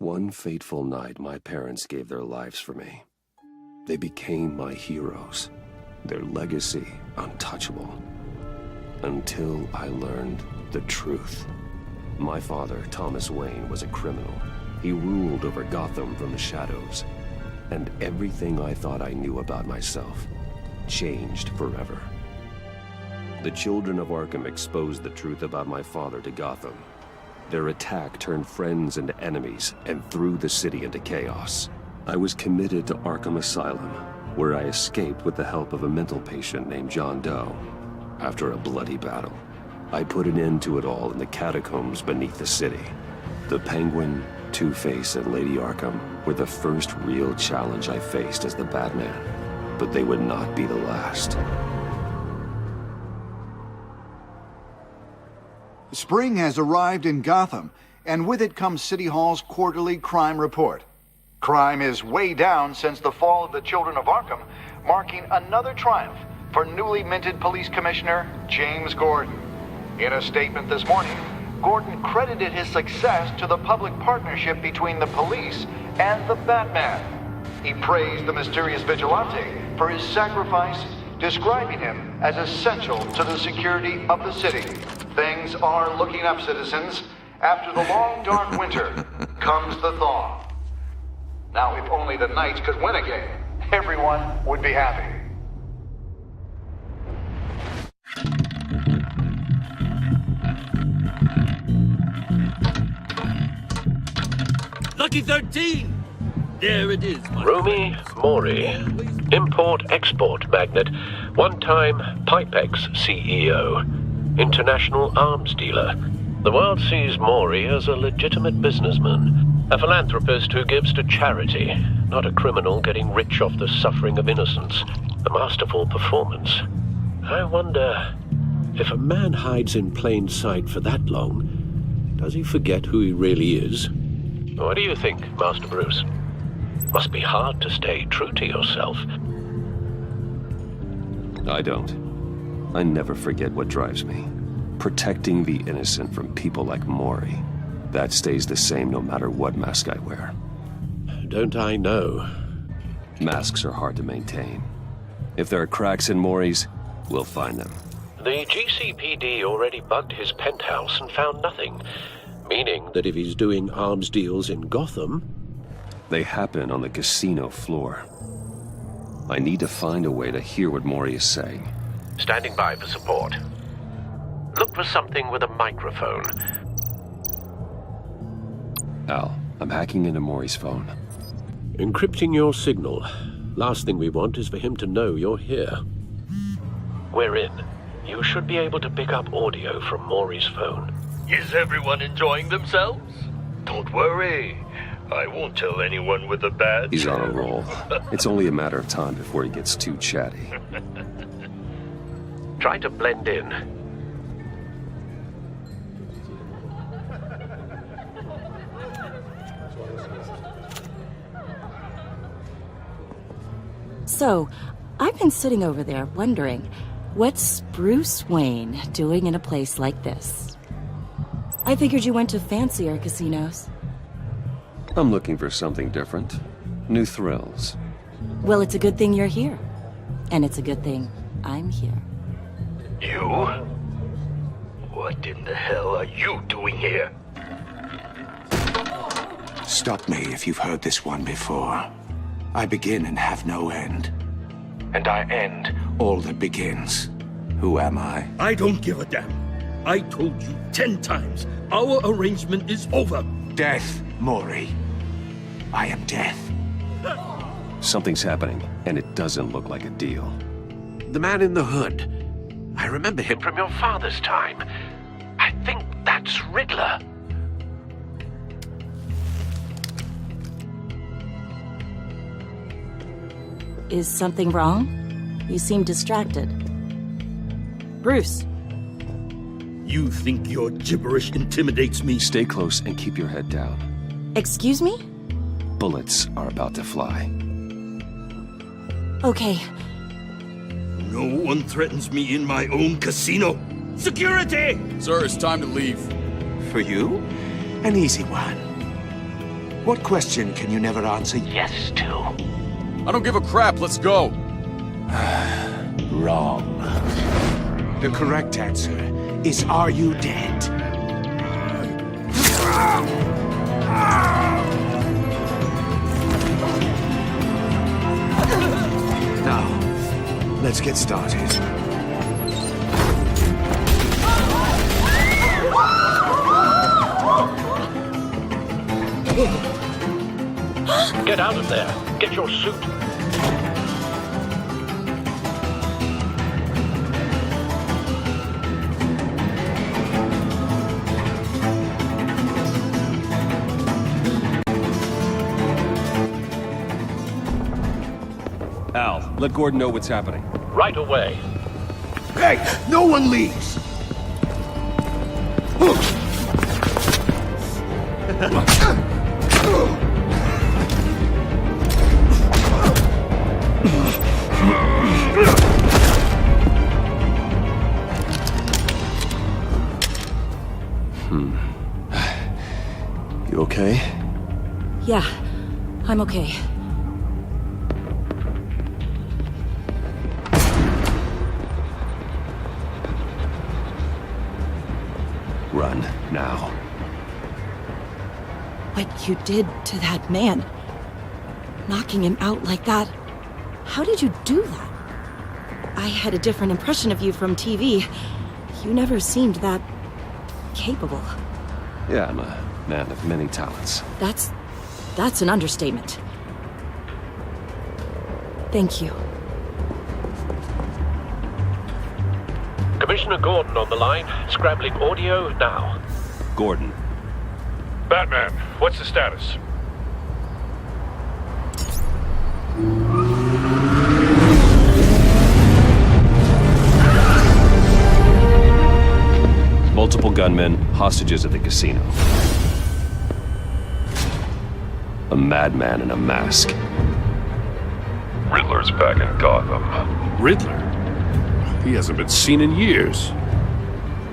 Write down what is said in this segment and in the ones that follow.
One fateful night, my parents gave their lives for me. They became my heroes, their legacy untouchable. Until I learned the truth. My father, Thomas Wayne, was a criminal. He ruled over Gotham from the shadows. And everything I thought I knew about myself changed forever. The children of Arkham exposed the truth about my father to Gotham. Their attack turned friends into enemies and threw the city into chaos. I was committed to Arkham Asylum, where I escaped with the help of a mental patient named John Doe. After a bloody battle, I put an end to it all in the catacombs beneath the city. The Penguin, Two-Face, and Lady Arkham were the first real challenge I faced as the Batman, but they would not be the last. Spring has arrived in Gotham, and with it comes City Hall's quarterly crime report. Crime is way down since the fall of the Children of Arkham, marking another triumph for newly minted Police Commissioner James Gordon. In a statement this morning, Gordon credited his success to the public partnership between the police and the Batman. He praised the mysterious vigilante for his sacrifice, describing him as essential to the security of the city. Things are looking up, citizens. After the long, dark winter comes the thaw. Now, if only the Knights could win again, everyone would be happy. Lucky 13! There it is, my Romy Mori, import-export magnate, one-time Pipex CEO, international arms dealer. The world sees Mori as a legitimate businessman, a philanthropist who gives to charity, not a criminal getting rich off the suffering of innocence. A masterful performance. I wonder, if a man hides in plain sight for that long, does he forget who he really is? What do you think, Master Bruce? Must be hard to stay true to yourself. I don't. I never forget what drives me. Protecting the innocent from people like Mori. That stays the same no matter what mask I wear. Don't I know? Masks are hard to maintain. If there are cracks in Mori's, we'll find them. The GCPD already bugged his penthouse and found nothing. Meaning that if he's doing arms deals in Gotham... They happen on the casino floor. I need to find a way to hear what Mori is saying. Standing by for support. Look for something with a microphone. Al, I'm hacking into Mori's phone. Encrypting your signal. Last thing we want is for him to know you're here. We're in. You should be able to pick up audio from Mori's phone. Is everyone enjoying themselves? Don't worry. I won't tell anyone with a badge. He's on a roll. It's only a matter of time before he gets too chatty. Try to blend in. So, I've been sitting over there wondering, what's Bruce Wayne doing in a place like this? I figured you went to fancier casinos. I'm looking for something different. New thrills. Well, it's a good thing you're here. And it's a good thing I'm here. You? What in the hell are you doing here? Stop me if you've heard this one before. I begin and have no end. And I end all that begins. Who am I? I don't give a damn. I told you 10 times. Our arrangement is over. Death, Mori. I am death. Something's happening, and it doesn't look like a deal. The man in the hood. I remember him from your father's time. I think that's Riddler. Is something wrong? You seem distracted. Bruce. You think your gibberish intimidates me? Stay close and keep your head down. Excuse me? Bullets are about to fly. Okay. No one threatens me in my own casino. Security! Sir, it's time to leave. For you? An easy one. What question can you never answer yes to? I don't give a crap, let's go! Wrong. The correct answer is, are you dead? Now, let's get started. Get out of there. Get your suit. Al, let Gordon know what's happening. Right away. Hey, no one leaves! You okay? Yeah, I'm okay. Run, now. What you did to that man, knocking him out like that, how did you do that? I had a different impression of you from TV. You never seemed that capable. Yeah, I'm a man of many talents. That's an understatement. Thank you. Commissioner Gordon on the line. Scrambling audio now. Gordon. Batman, what's the status? Multiple gunmen, hostages at the casino. A madman in a mask. Riddler's back in Gotham. Riddler? He hasn't been seen in years.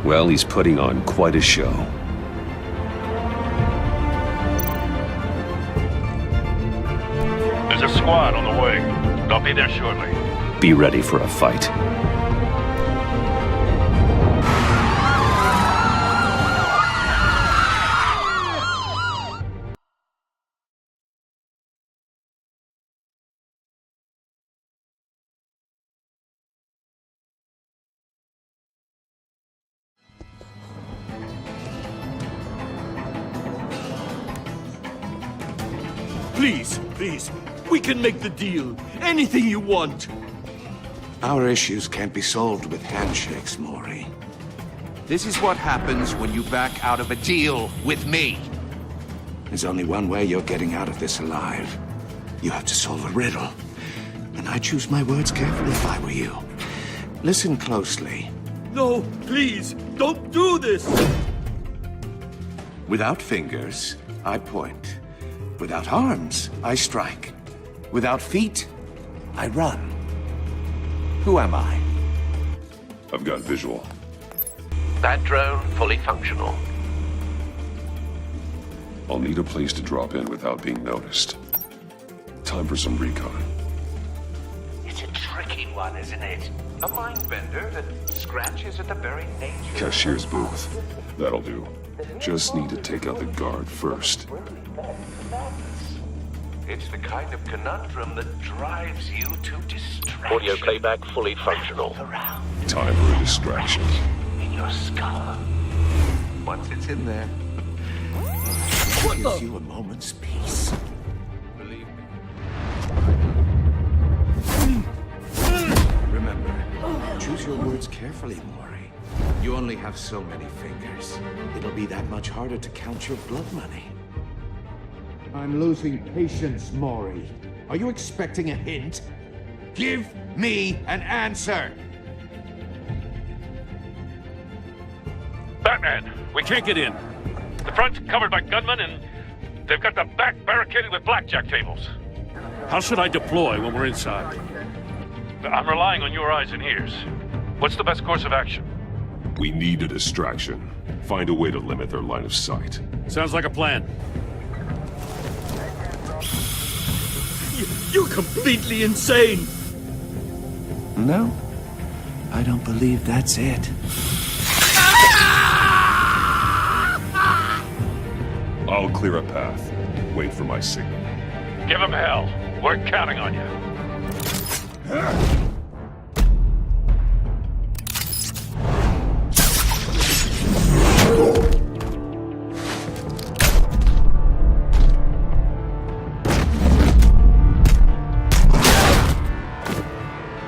Well, he's putting on quite a show. There's a squad on the way. I'll be there shortly. Be ready for a fight. Please, we can make the deal. Anything you want. Our issues can't be solved with handshakes, Maury. This is what happens when you back out of a deal with me. There's only one way you're getting out of this alive. You have to solve a riddle. And I choose my words carefully if I were you. Listen closely. No, please, don't do this. Without fingers, I point. Without arms, I strike. Without feet, I run. Who am I? I've got visual. That drone fully functional. I'll need a place to drop in without being noticed. Time for some recon. It's a tricky one, isn't it? A mind bender that scratches at the very nature. Cashier's booth. That'll do. Just need to take out the guard first. It's the kind of conundrum that drives you to distraction. Audio playback fully functional. Around Time for a distraction. in your skull. Once it's in there, it gives you a moment's peace. Believe me. Remember, choose your words carefully, Maury. You only have so many fingers. It'll be that much harder to count your blood money. I'm losing patience, Maury. Are you expecting a hint? Give me an answer! Batman, we can't get in. The front's covered by gunmen and they've got the back barricaded with blackjack tables. How should I deploy when we're inside? I'm relying on your eyes and ears. What's the best course of action? We need a distraction. Find a way to limit their line of sight. Sounds like a plan. You're completely insane! No, I don't believe that's it. I'll clear a path. Wait for my signal. Give him hell. We're counting on you.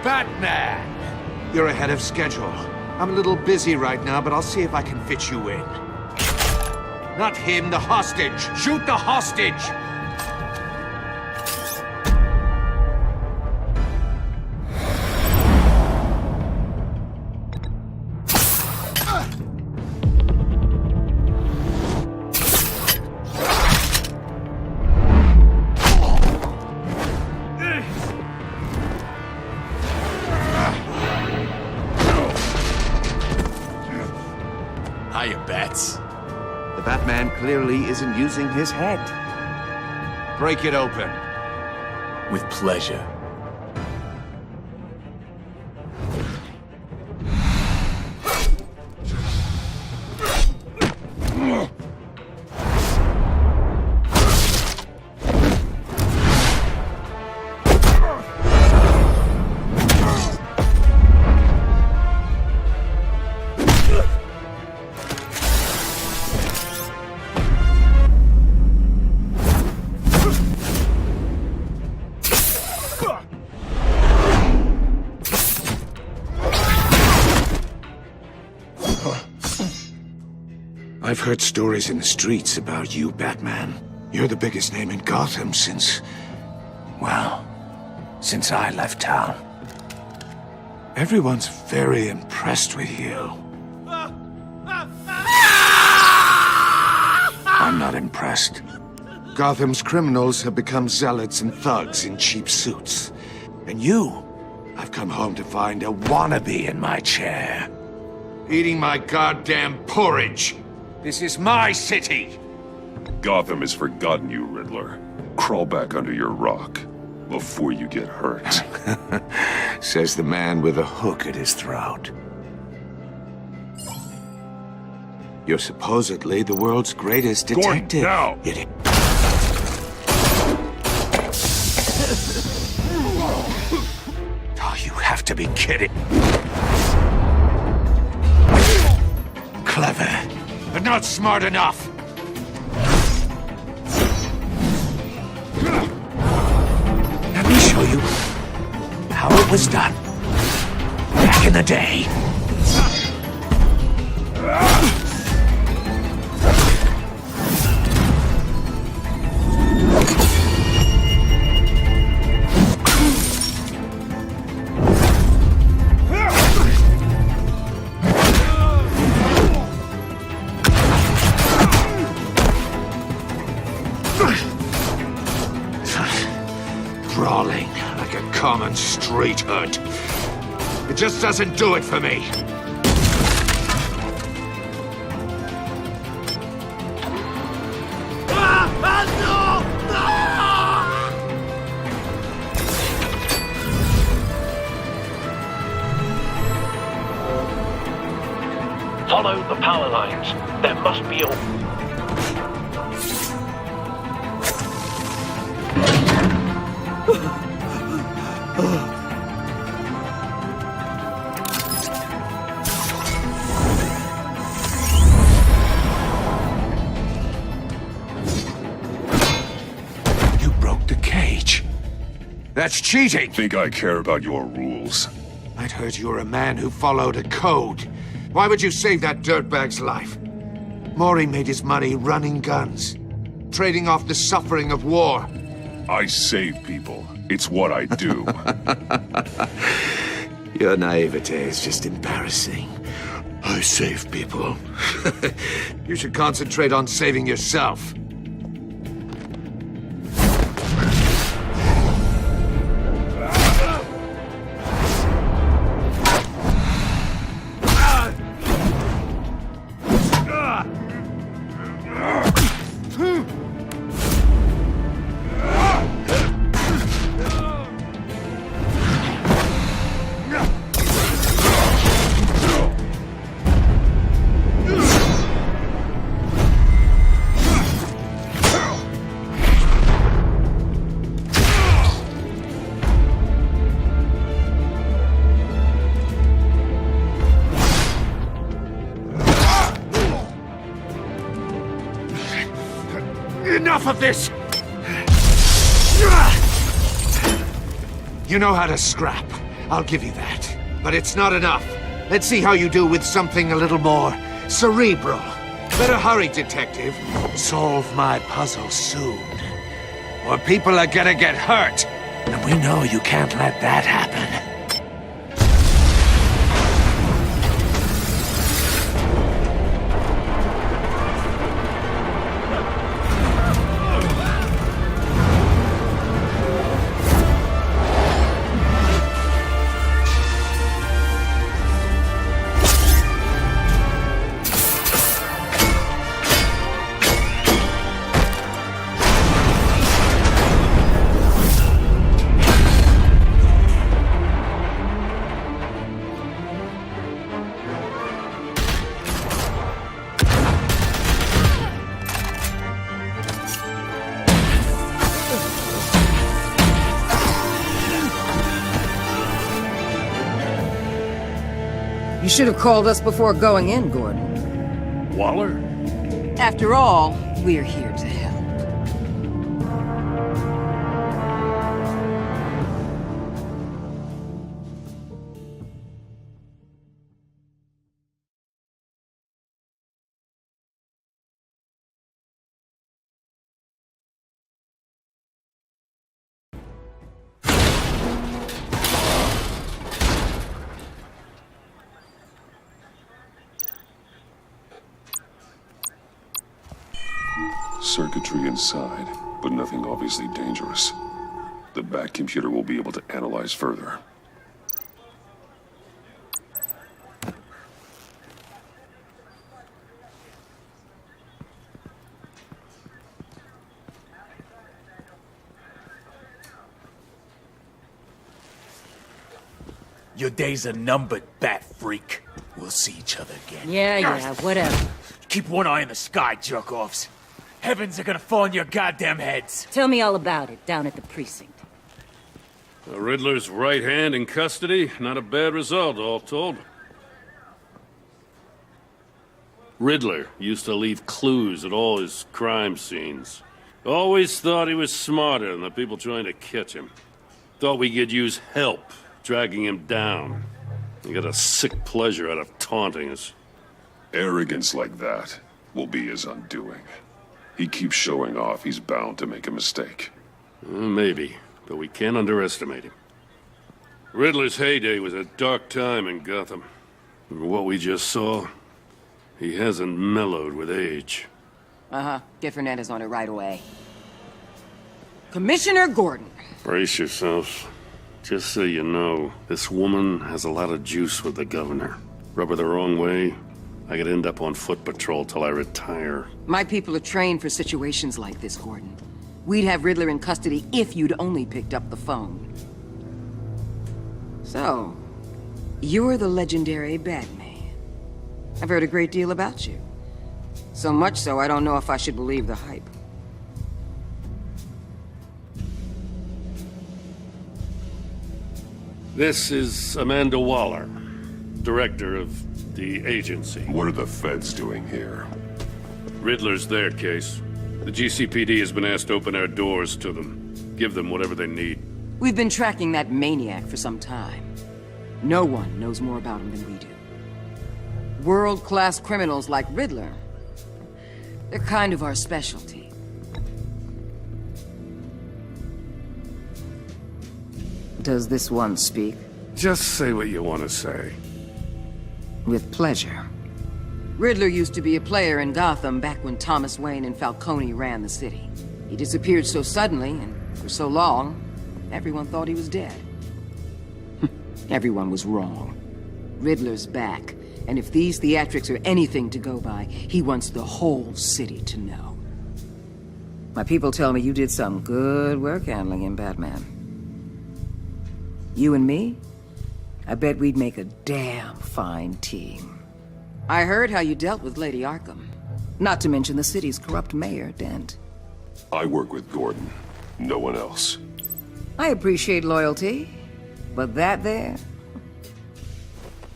Batman! You're ahead of schedule. I'm a little busy right now, but I'll see if I can fit you in. Not him, the hostage! Shoot the hostage! Hiya, Bats. The Batman clearly isn't using his head. Break it open. With pleasure. I've heard stories in the streets about you, Batman. You're the biggest name in Gotham since... well, since I left town. Everyone's very impressed with you. I'm not impressed. Gotham's criminals have become zealots and thugs in cheap suits. And you, I've come home to find a wannabe in my chair. Eating my goddamn porridge. This is my city! Gotham has forgotten you, Riddler. Crawl back under your rock before you get hurt. Says the man with a hook at his throat. You're supposedly the world's greatest detective. Gordon, now! Oh, you have to be kidding. Clever, but not smart enough. Let me show you how it was done back in the day. Crawling like a common street hood. It just doesn't do it for me. Follow the power lines. There must be a... You broke the cage. That's cheating! Think I care about your rules? I'd heard you were a man who followed a code. Why would you save that dirtbag's life? Maury made his money running guns, trading off the suffering of war. I save people. It's what I do. Your naivete is just embarrassing. I save people. You should concentrate on saving yourself. enough of this! You know how to scrap. I'll give you that. But it's not enough. Let's see how you do with something a little more cerebral. Better hurry, detective. Solve my puzzle soon. Or people are gonna get hurt. And we know you can't let that happen. You should have called us before going in, Gordon. Waller? After all, we're here to help. Circuitry inside, but nothing obviously dangerous. The back computer will be able to analyze further. Your days are numbered, bat freak. We'll see each other again. Yeah, whatever. Keep one eye in the sky, jerk-offs. Heavens are gonna fall on your goddamn heads. Tell me all about it down at the precinct. The Riddler's right hand in custody. Not a bad result, all told. Riddler used to leave clues at all his crime scenes. Always thought he was smarter than the people trying to catch him. Thought we could use help dragging him down. He got a sick pleasure out of taunting us. Arrogance like that will be his undoing. He keeps showing off, he's bound to make a mistake. Maybe, but we can't underestimate him. Riddler's heyday was a dark time in Gotham. From what we just saw, he hasn't mellowed with age. Uh-huh. Get Fernandez on it right away. Commissioner Gordon. Brace yourselves. Just so you know, this woman has a lot of juice with the governor. Rub her the wrong way, I could end up on foot patrol till I retire. My people are trained for situations like this, Gordon. We'd have Riddler in custody if you'd only picked up the phone. So, you're the legendary Batman. I've heard a great deal about you. So much so, I don't know if I should believe the hype. This is Amanda Waller, director of the agency. What are the feds doing here? Riddler's their case. The GCPD has been asked to open our doors to them. Give them whatever they need. We've been tracking that maniac for some time. No one knows more about him than we do. World-class criminals like Riddler, they're kind of our specialty. Does this one speak? Just say what you want to say. With pleasure. Riddler used to be a player in Gotham back when Thomas Wayne and Falcone ran the city. He disappeared so suddenly and for so long, everyone thought he was dead. Everyone was wrong. Riddler's back, and if these theatrics are anything to go by, he wants the whole city to know. My people tell me you did some good work handling him, Batman. You and me? I bet we'd make a damn fine team. I heard how you dealt with Lady Arkham. Not to mention the city's corrupt mayor, Dent. I work with Gordon. No one else. I appreciate loyalty, but that there...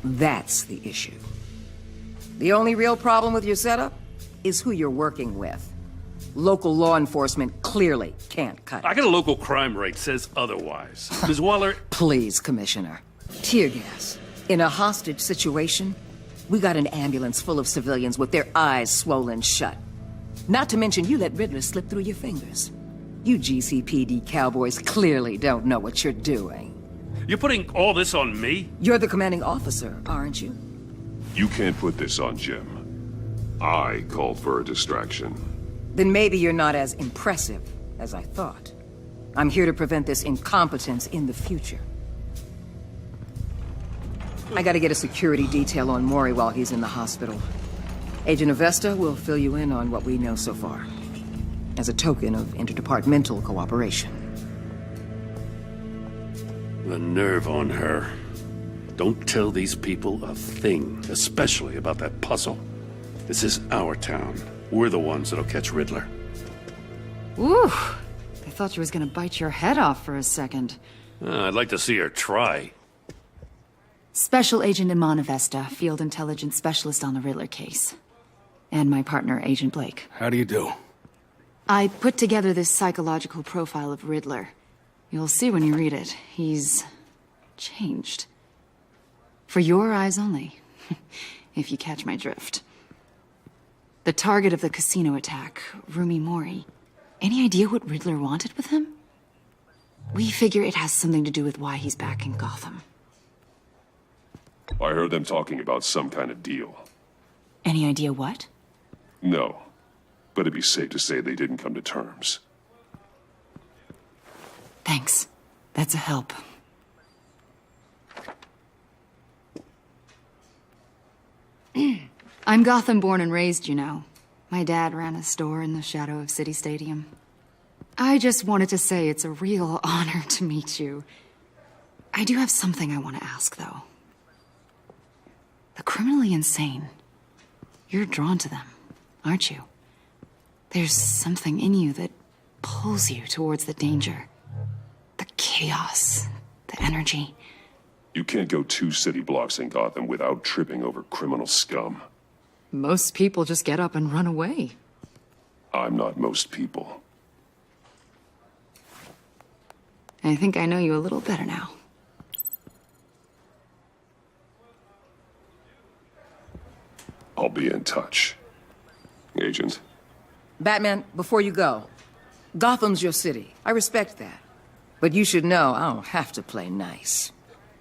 that's the issue. The only real problem with your setup is who you're working with. Local law enforcement clearly can't cut it. I got a local crime rate says otherwise. Ms. Waller... Please, Commissioner. Tear gas. In a hostage situation, we got an ambulance full of civilians with their eyes swollen shut. Not to mention you let Riddler slip through your fingers. You GCPD cowboys clearly don't know what you're doing. You're putting all this on me? You're the commanding officer, aren't you? You can't put this on Jim. I called for a distraction. Then maybe you're not as impressive as I thought. I'm here to prevent this incompetence in the future. I gotta get a security detail on Maury while he's in the hospital. Agent Avesta will fill you in on what we know so far, as a token of interdepartmental cooperation. The nerve on her. Don't tell these people a thing, especially about that puzzle. This is our town. We're the ones that'll catch Riddler. Ooh, I thought she was gonna bite your head off for a second. I'd like to see her try. Special Agent Iman Avesta, Field Intelligence Specialist on the Riddler case. And my partner, Agent Blake. How do you do? I put together this psychological profile of Riddler. You'll see when you read it. He's changed. For your eyes only, if you catch my drift. The target of the casino attack, Rumi Mori. Any idea what Riddler wanted with him? We figure it has something to do with why he's back in Gotham. I heard them talking about some kind of deal. Any idea what? No, but it'd be safe to say they didn't come to terms. Thanks. That's a help. I'm Gotham born and raised, you know. My dad ran a store in the shadow of City Stadium. I just wanted to say it's a real honor to meet you. I do have something I want to ask, though. The criminally insane. You're drawn to them, aren't you? There's something in you that pulls you towards the danger. The chaos, the energy. You can't go 2 city blocks in Gotham without tripping over criminal scum. Most people just get up and run away. I'm not most people. I think I know you a little better now. I'll be in touch. Agent. Batman, before you go, Gotham's your city. I respect that. But you should know I don't have to play nice.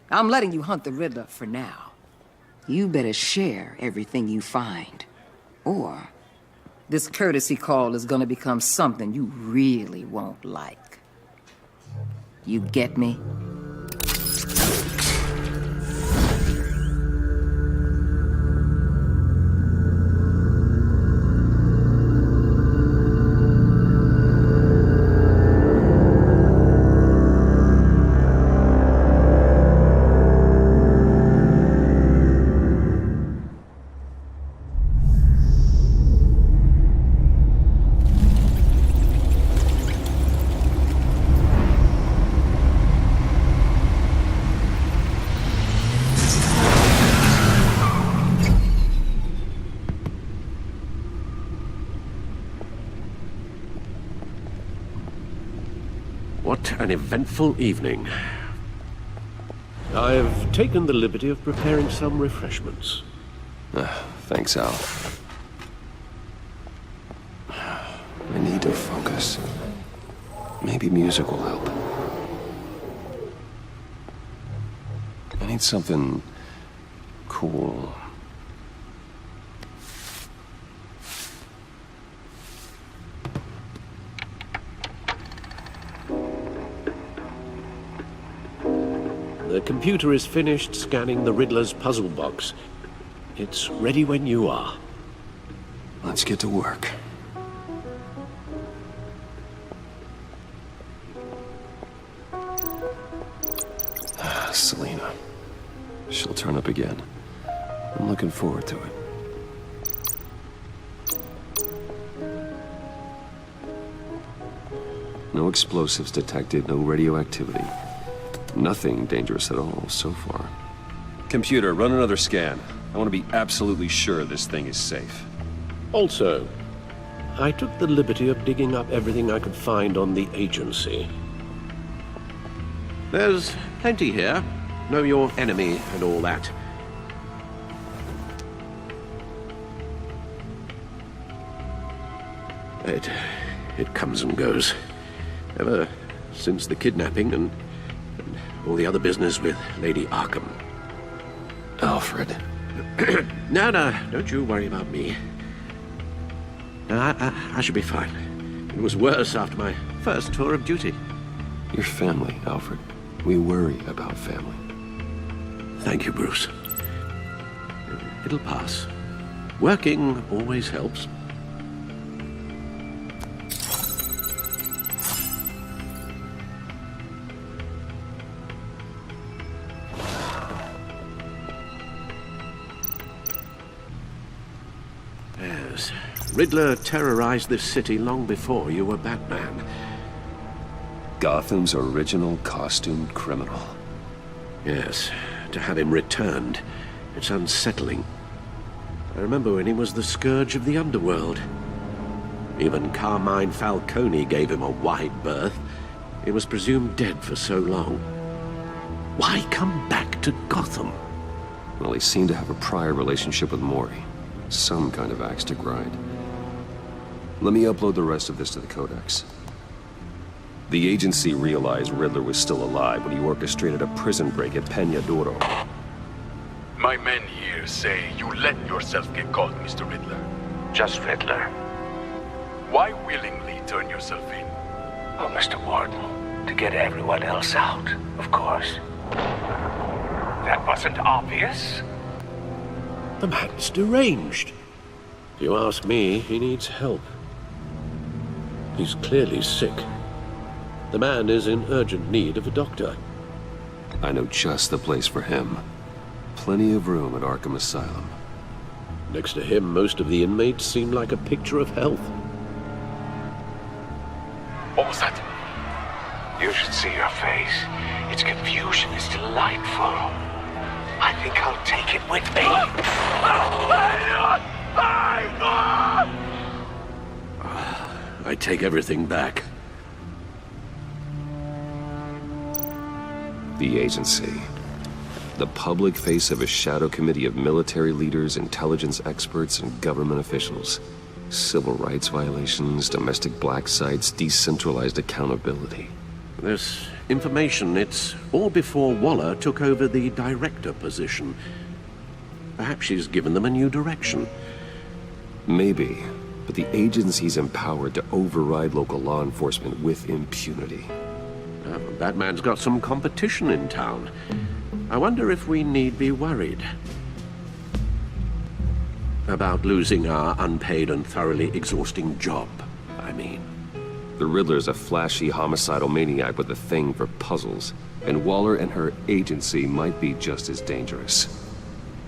I'm letting you hunt the Riddler for now. You better share everything you find. Or this courtesy call is gonna become something you really won't like. You get me? What an eventful evening. I've taken the liberty of preparing some refreshments. Thanks, Al. I need to focus. Maybe music will help. I need something cool. The computer is finished scanning the Riddler's puzzle box. It's ready when you are. Let's get to work. Selena. She'll turn up again. I'm looking forward to it. No explosives detected, no radioactivity. Nothing dangerous at all so far. Computer, run another scan. I want to be absolutely sure this thing is safe. Also, I took the liberty of digging up everything I could find on the agency. There's plenty here. Know your enemy and all that. It comes and goes. Ever since the kidnapping and all the other business with Lady Arkham. Alfred. No, don't you worry about me. I should be fine. It was worse after my first tour of duty. Your family, Alfred. We worry about family. Thank you, Bruce. It'll pass. Working always helps. Yes. Riddler terrorized this city long before you were Batman. Gotham's original costumed criminal. Yes. To have him returned, it's unsettling. I remember when he was the scourge of the underworld. Even Carmine Falcone gave him a wide berth. He was presumed dead for so long. Why come back to Gotham? Well, he seemed to have a prior relationship with Mori. Some kind of axe to grind. Let me upload the rest of this to the Codex. The agency realized Riddler was still alive when he orchestrated a prison break at Peña Duro. My men here say you let yourself get caught, Mr. Riddler. Just Riddler. Why willingly turn yourself in? Oh, Mr. Warden, to get everyone else out, of course. That wasn't obvious. The man's deranged. If you ask me, he needs help. He's clearly sick. The man is in urgent need of a doctor. I know just the place for him. Plenty of room at Arkham Asylum. Next to him, most of the inmates seem like a picture of health. What was that? You should see your face. Its confusion is delightful. I think I'll take it with me. I take everything back. The agency. The public face of a shadow committee of military leaders, intelligence experts, and government officials. Civil rights violations, domestic black sites, decentralized accountability. This information, it's all before Waller took over the director position. Perhaps she's given them a new direction. Maybe, but the agency's empowered to override local law enforcement with impunity. Batman's got some competition in town. I wonder if we need be worried about losing our unpaid and thoroughly exhausting job, I mean. The Riddler's a flashy homicidal maniac with a thing for puzzles, and Waller and her agency might be just as dangerous.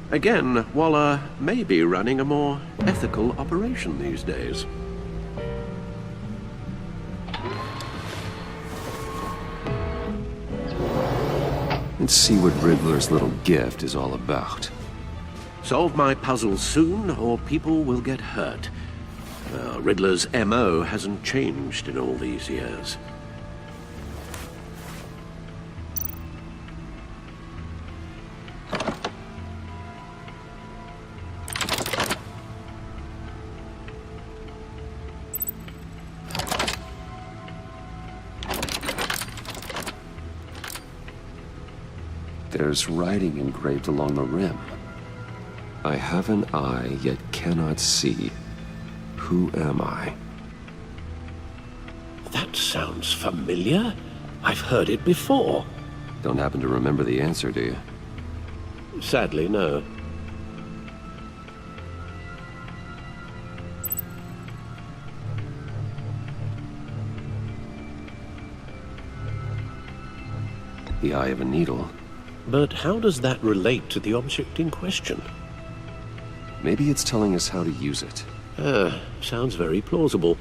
Again, Waller may be running a more ethical operation these days. Let's see what Riddler's little gift is all about. Solve my puzzle soon, or people will get hurt. Riddler's M.O. hasn't changed in all these years. There's writing engraved along the rim. I have an eye, yet cannot see. Who am I? That sounds familiar. I've heard it before. Don't happen to remember the answer, do you? Sadly, no. The eye of a needle. But how does that relate to the object in question? Maybe it's telling us how to use it. Sounds very plausible.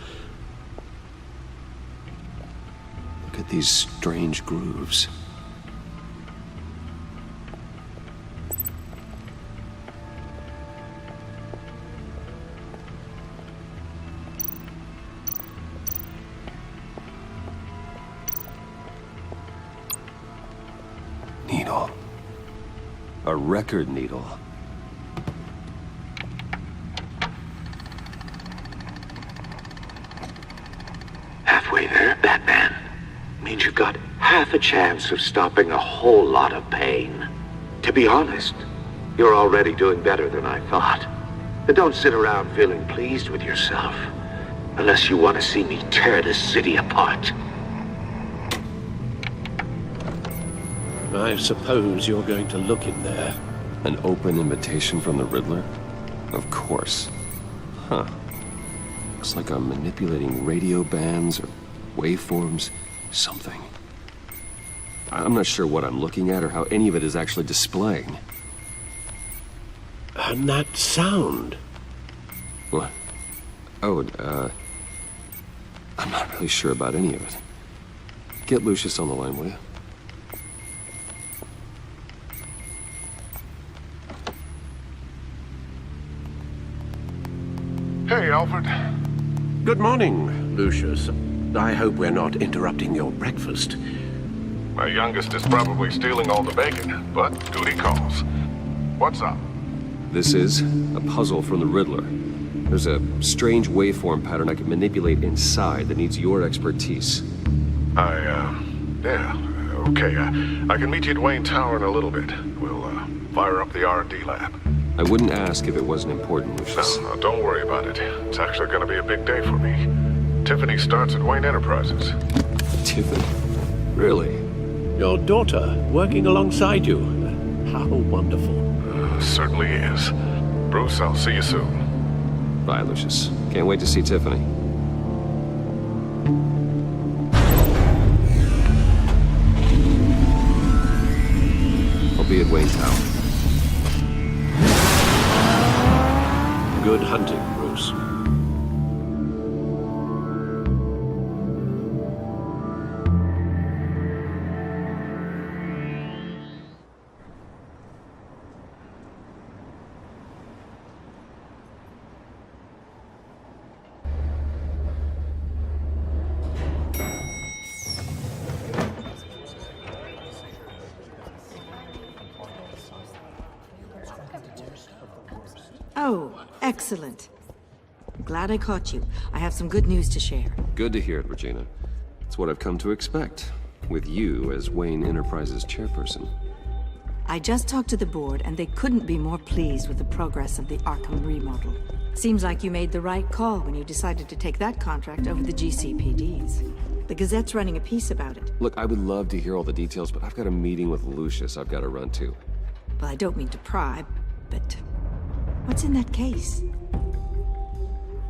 Look at these strange grooves. A record needle. Halfway there, Batman. Means you've got half a chance of stopping a whole lot of pain. To be honest, you're already doing better than I thought. But don't sit around feeling pleased with yourself. Unless you want to see me tear this city apart. I suppose you're going to look in there. An open invitation from the Riddler? Of course. Huh. Looks like I'm manipulating radio bands or waveforms. Something. I'm not sure what I'm looking at or how any of it is actually displaying. And that sound? What? Oh, I'm not really sure about any of it. Get Lucius on the line, will you? Hey, Alfred. Good morning, Lucius. I hope we're not interrupting your breakfast. My youngest is probably stealing all the bacon, but duty calls. What's up? This is a puzzle from the Riddler. There's a strange waveform pattern I can manipulate inside that needs your expertise. Yeah, okay. I can meet you at Wayne Tower in a little bit. We'll, fire up the R&D lab. I wouldn't ask if it wasn't important, Lucius. No, don't worry about it. It's actually gonna be a big day for me. Tiffany starts at Wayne Enterprises. Tiffany? Really? Your daughter, working alongside you. How wonderful. Certainly is. Bruce, I'll see you soon. Bye, Lucius. Can't wait to see Tiffany. I'll be at Wayne Tower. Good hunting, Bruce. Oh, excellent. Glad I caught you. I have some good news to share. Good to hear it, Regina. It's what I've come to expect, with you as Wayne Enterprises chairperson. I just talked to the board, and they couldn't be more pleased with the progress of the Arkham remodel. Seems like you made the right call when you decided to take that contract over the GCPD's. The Gazette's running a piece about it. Look, I would love to hear all the details, but I've got a meeting with Lucius I've got to run to. Well, I don't mean to pry, but what's in that case?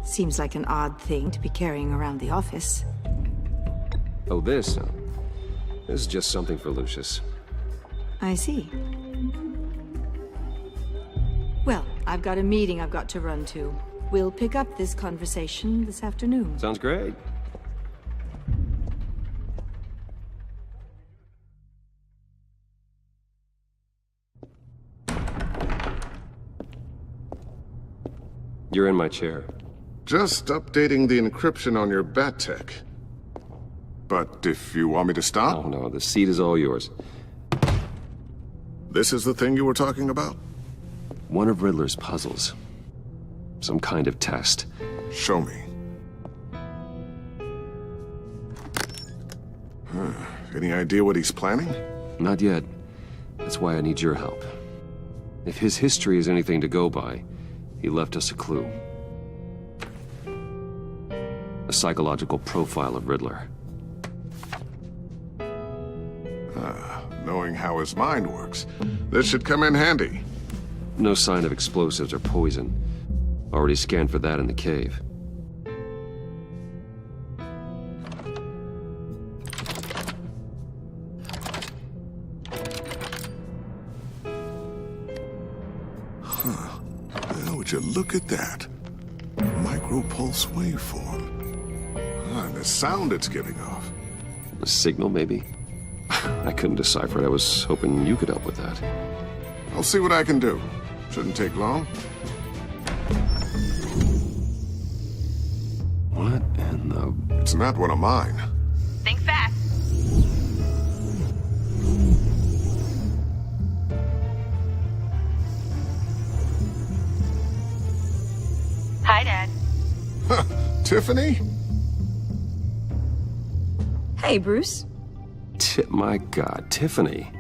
Seems like an odd thing to be carrying around the office. Oh, this? This is just something for Lucius. I see. Well, I've got a meeting I've got to run to. We'll pick up this conversation this afternoon. Sounds great. You're in my chair. Just updating the encryption on your Bat-Tech. But if you want me to stop? Oh, no, the seat is all yours. This is the thing you were talking about? One of Riddler's puzzles. Some kind of test. Show me. Any idea what he's planning? Not yet. That's why I need your help. If his history is anything to go by, he left us a clue. A psychological profile of Riddler. Knowing how his mind works, this should come in handy. No sign of explosives or poison. Already scanned for that in the cave. Would you look at that? Micropulse waveform. And the sound it's giving off. A signal, maybe? I couldn't decipher it. I was hoping you could help with that. I'll see what I can do. Shouldn't take long. What in the... It's not one of mine. Think fast. Hi, Dad. Tiffany? Hey, Bruce. My God, Tiffany.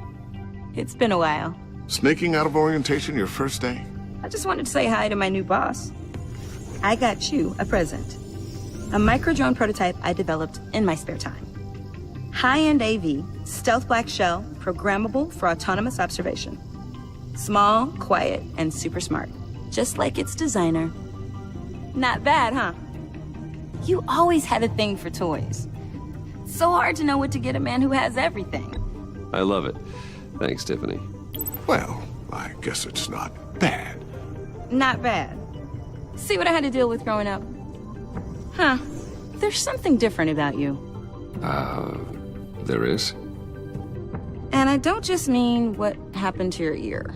It's been a while. Sneaking out of orientation your first day? I just wanted to say hi to my new boss. I got you a present. A micro-drone prototype I developed in my spare time. High-end AV, stealth black shell, programmable for autonomous observation. Small, quiet, and super smart. Just like its designer. Not bad, huh? You always had a thing for toys. So hard to know what to get a man who has everything. I love it. Thanks, Tiffany. Well, I guess it's not bad. Not bad. See what I had to deal with growing up? Huh. There's something different about you. There is? And I don't just mean what happened to your ear.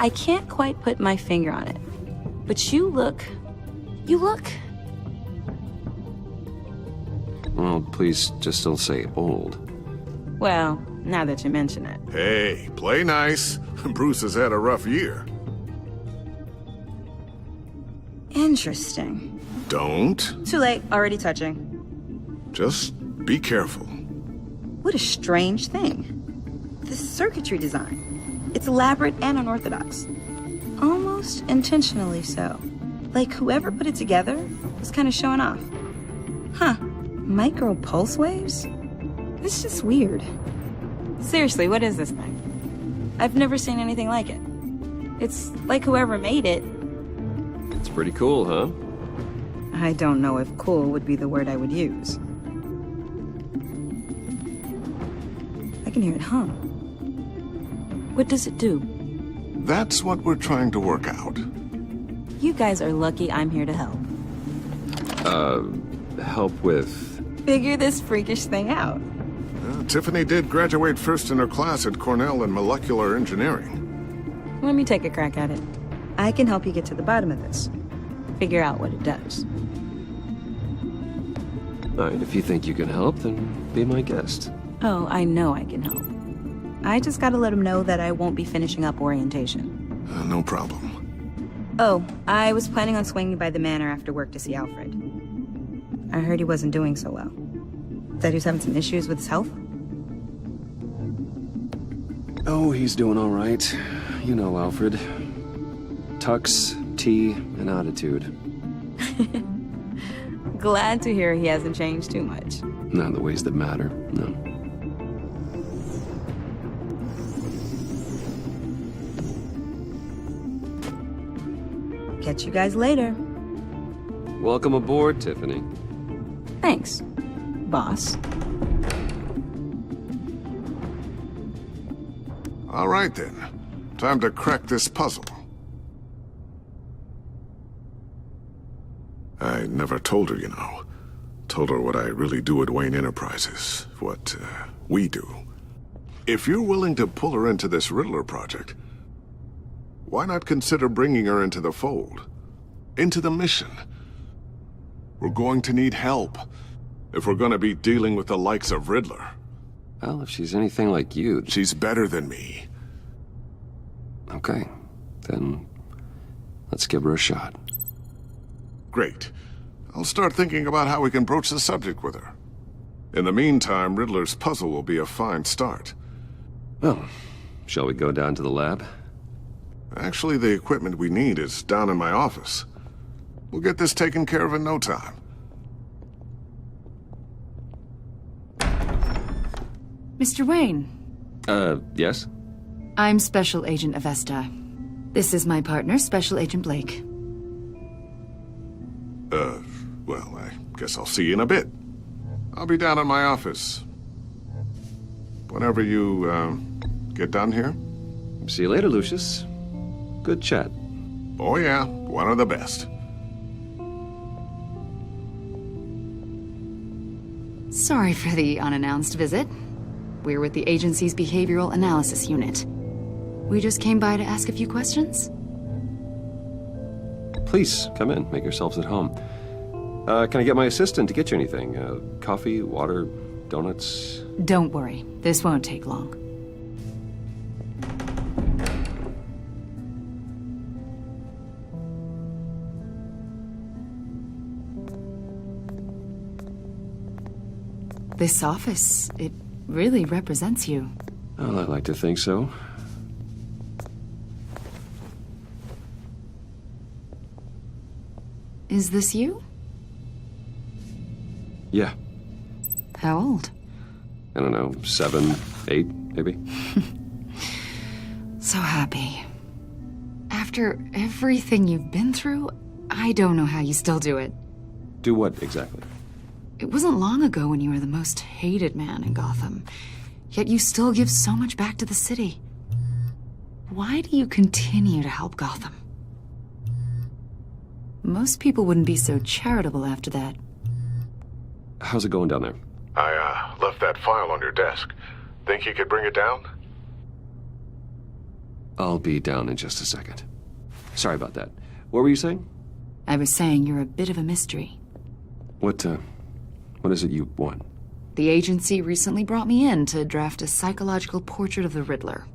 I can't quite put my finger on it. But you look... Well, please just don't say old. Well, now that you mention it. Hey, play nice. Bruce has had a rough year. Interesting. Don't. Too late, already touching. Just be careful. What a strange thing. This circuitry design. It's elaborate and unorthodox. Almost intentionally so. Like whoever put it together was kind of showing off. Huh. Micro pulse waves? It's just weird. Seriously, what is this thing? I've never seen anything like it. It's like whoever made it. It's pretty cool, huh? I don't know if cool would be the word I would use. I can hear it hum. What does it do? That's what we're trying to work out. You guys are lucky I'm here to help. Help with... Figure this freakish thing out. Tiffany did graduate first in her class at Cornell in molecular engineering. Let me take a crack at it. I can help you get to the bottom of this. Figure out what it does. All right, if you think you can help, then be my guest. Oh, I know I can help. I just gotta let him know that I won't be finishing up orientation. No problem. Oh, I was planning on swinging by the manor after work to see Alfred. I heard he wasn't doing so well. That he was having some issues with his health? Oh, he's doing all right. You know Alfred. Tux, tea, and attitude. Glad to hear he hasn't changed too much. Not in the ways that matter, no. Catch you guys later. Welcome aboard, Tiffany. Thanks, boss. All right, then. Time to crack this puzzle. I never told her, you know. Told her what I really do at Wayne Enterprises. What, we do. If you're willing to pull her into this Riddler project, why not consider bringing her into the fold? Into the mission? We're going to need help if we're going to be dealing with the likes of Riddler. Well, if she's anything like you... She's better than me. Okay, then let's give her a shot. Great. I'll start thinking about how we can broach the subject with her. In the meantime, Riddler's puzzle will be a fine start. Well, shall we go down to the lab? Actually, the equipment we need is down in my office. We'll get this taken care of in no time. Mr. Wayne. Yes? I'm Special Agent Avesta. This is my partner, Special Agent Blake. Well, I guess I'll see you in a bit. I'll be down in my office. Whenever you, get done here. See you later, Lucius. Good chat. Oh yeah, one of the best. Sorry for the unannounced visit. We're with the agency's Behavioral Analysis Unit. We just came by to ask a few questions. Please, come in. Make yourselves at home. Can I get my assistant to get you anything? Coffee, water, donuts? Don't worry. This won't take long. This office, it really represents you. Well, I'd like to think so. Is this you? Yeah. How old? I don't know, 7, 8, maybe? So happy. After everything you've been through, I don't know how you still do it. Do what, exactly? It wasn't long ago when you were the most hated man in Gotham, yet you still give so much back to the city. Why do you continue to help Gotham? Most people wouldn't be so charitable after that. How's it going down there? I left that file on your desk. Think you could bring it down? I'll be down in just a second. Sorry about that. What were you saying? I was saying you're a bit of a mystery. What is it you want? The agency recently brought me in to draft a psychological portrait of the Riddler.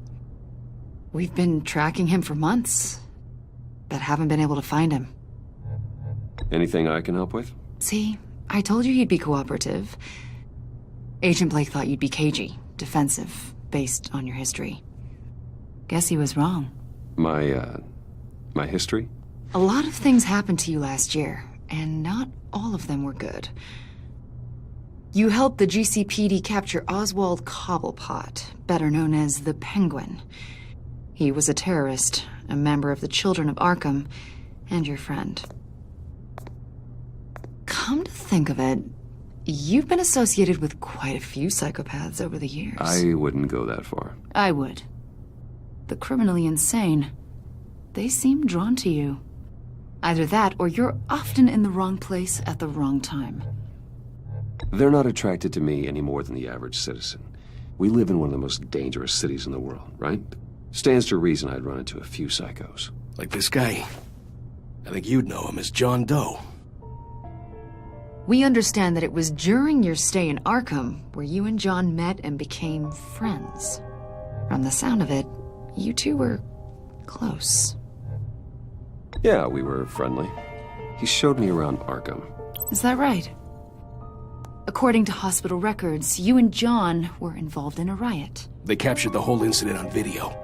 We've been tracking him for months, but haven't been able to find him. Anything I can help with? See, I told you he'd be cooperative. Agent Blake thought you'd be cagey, defensive, based on your history. Guess he was wrong. My history? A lot of things happened to you last year, and not all of them were good. You helped the GCPD capture Oswald Cobblepot, better known as the Penguin. He was a terrorist, a member of the Children of Arkham, and your friend. Come to think of it, you've been associated with quite a few psychopaths over the years. I wouldn't go that far. I would. The criminally insane. They seem drawn to you. Either that, or you're often in the wrong place at the wrong time. They're not attracted to me any more than the average citizen. We live in one of the most dangerous cities in the world, right? Stands to reason I'd run into a few psychos. Like this guy. I think you'd know him as John Doe. We understand that it was during your stay in Arkham where you and John met and became friends. From the sound of it, you two were close. Yeah, we were friendly. He showed me around Arkham. Is that right? According to hospital records, you and John were involved in a riot. They captured the whole incident on video.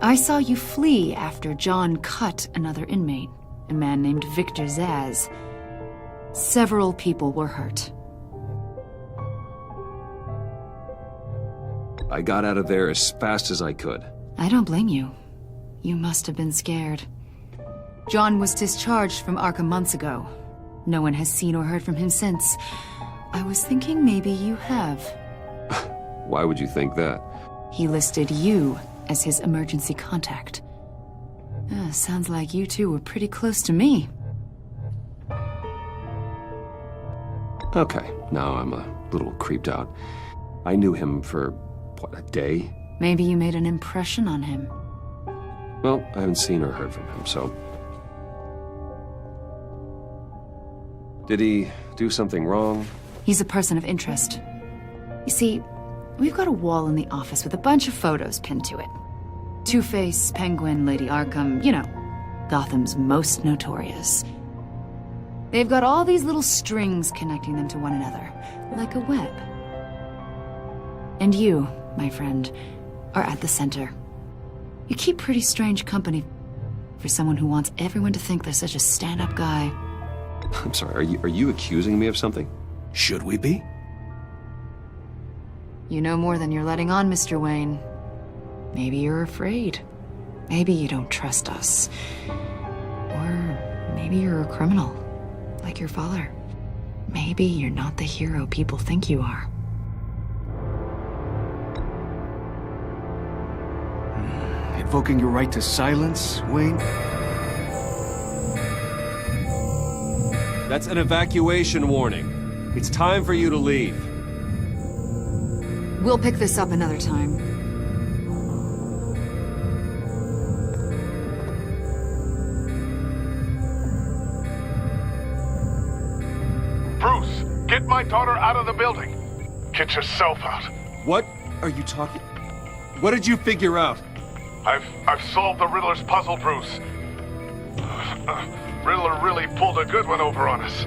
I saw you flee after John cut another inmate, a man named Victor Zaz. Several people were hurt. I got out of there as fast as I could. I don't blame you. You must have been scared. John was discharged from Arkham months ago. No one has seen or heard from him since. I was thinking maybe you have. Why would you think that? He listed you as his emergency contact. Sounds like you two were pretty close to me. Okay, now I'm a little creeped out. I knew him for, what, a day? Maybe you made an impression on him. Well, I haven't seen or heard from him, so... Did he do something wrong? He's a person of interest. You see, we've got a wall in the office with a bunch of photos pinned to it. Two-Face, Penguin, Lady Arkham, you know, Gotham's most notorious. They've got all these little strings connecting them to one another, like a web. And you, my friend, are at the center. You keep pretty strange company for someone who wants everyone to think they're such a stand-up guy. I'm sorry, are you accusing me of something? Should we be? You know more than you're letting on, Mr. Wayne. Maybe you're afraid. Maybe you don't trust us. Or maybe you're a criminal, like your father. Maybe you're not the hero people think you are. Invoking your right to silence, Wayne? That's an evacuation warning. It's time for you to leave. We'll pick this up another time. Bruce, get my daughter out of the building. Get yourself out. What are you talking? What did you figure out? I've solved the Riddler's puzzle, Bruce. Riddler really pulled a good one over on us.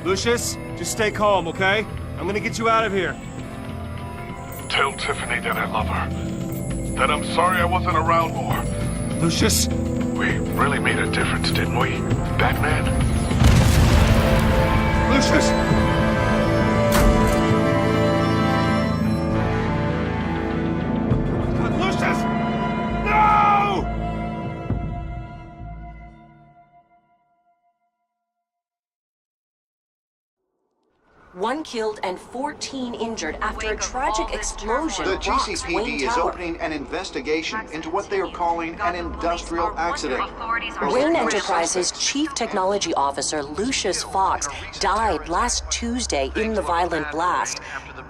Lucius, just stay calm, okay? I'm gonna get you out of here. Tell Tiffany that I love her. That I'm sorry I wasn't around more. Lucius? We really made a difference, didn't we, Batman? Lucius! Lucius! No! One killed and 14 injured after a tragic explosion. The rocks GCPD Wayne is Tower. opening an investigation into what they are calling an industrial accident. Wayne Enterprises Chief Technology Officer Lucius Fox died last Tuesday in the violent blast.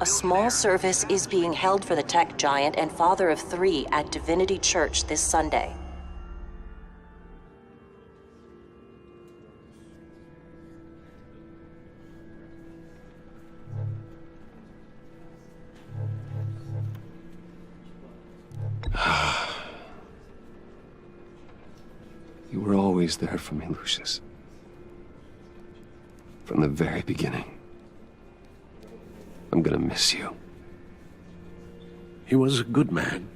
A small service is being held for the tech giant and father of 3 at Divinity Church this Sunday. You were always there for me, Lucius. From the very beginning. I'm gonna miss you. He was a good man.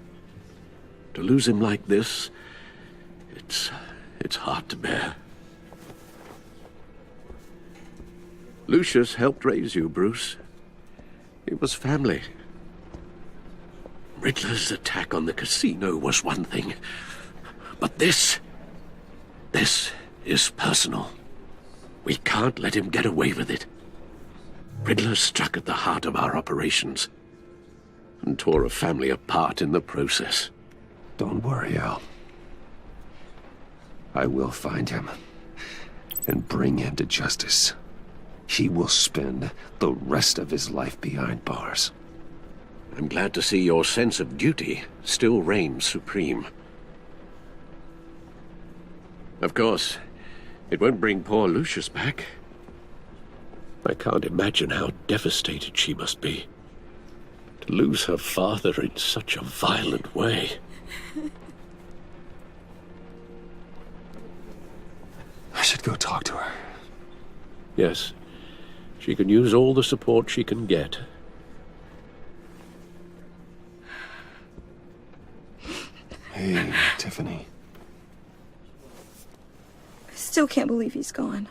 To lose him like this, it's hard to bear. Lucius helped raise you, Bruce. It was family. Riddler's attack on the casino was one thing, but this is personal. We can't let him get away with it. Riddler struck at the heart of our operations and tore a family apart in the process. Don't worry, Al. I will find him and bring him to justice. He will spend the rest of his life behind bars. I'm glad to see your sense of duty still reigns supreme. Of course, it won't bring poor Lucius back. I can't imagine how devastated she must be. To lose her father in such a violent way. I should go talk to her. Yes, she can use all the support she can get. Hey, Tiffany. I still can't believe he's gone.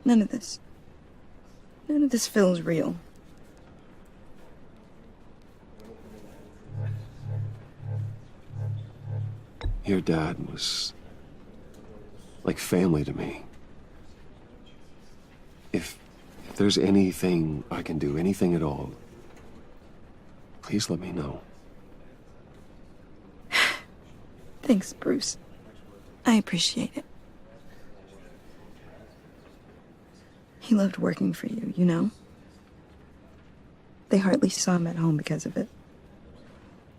None of this feels real. Your dad was like family to me. If there's anything I can do, anything at all, please let me know. Thanks, Bruce. I appreciate it. He loved working for you, you know? They hardly saw him at home because of it.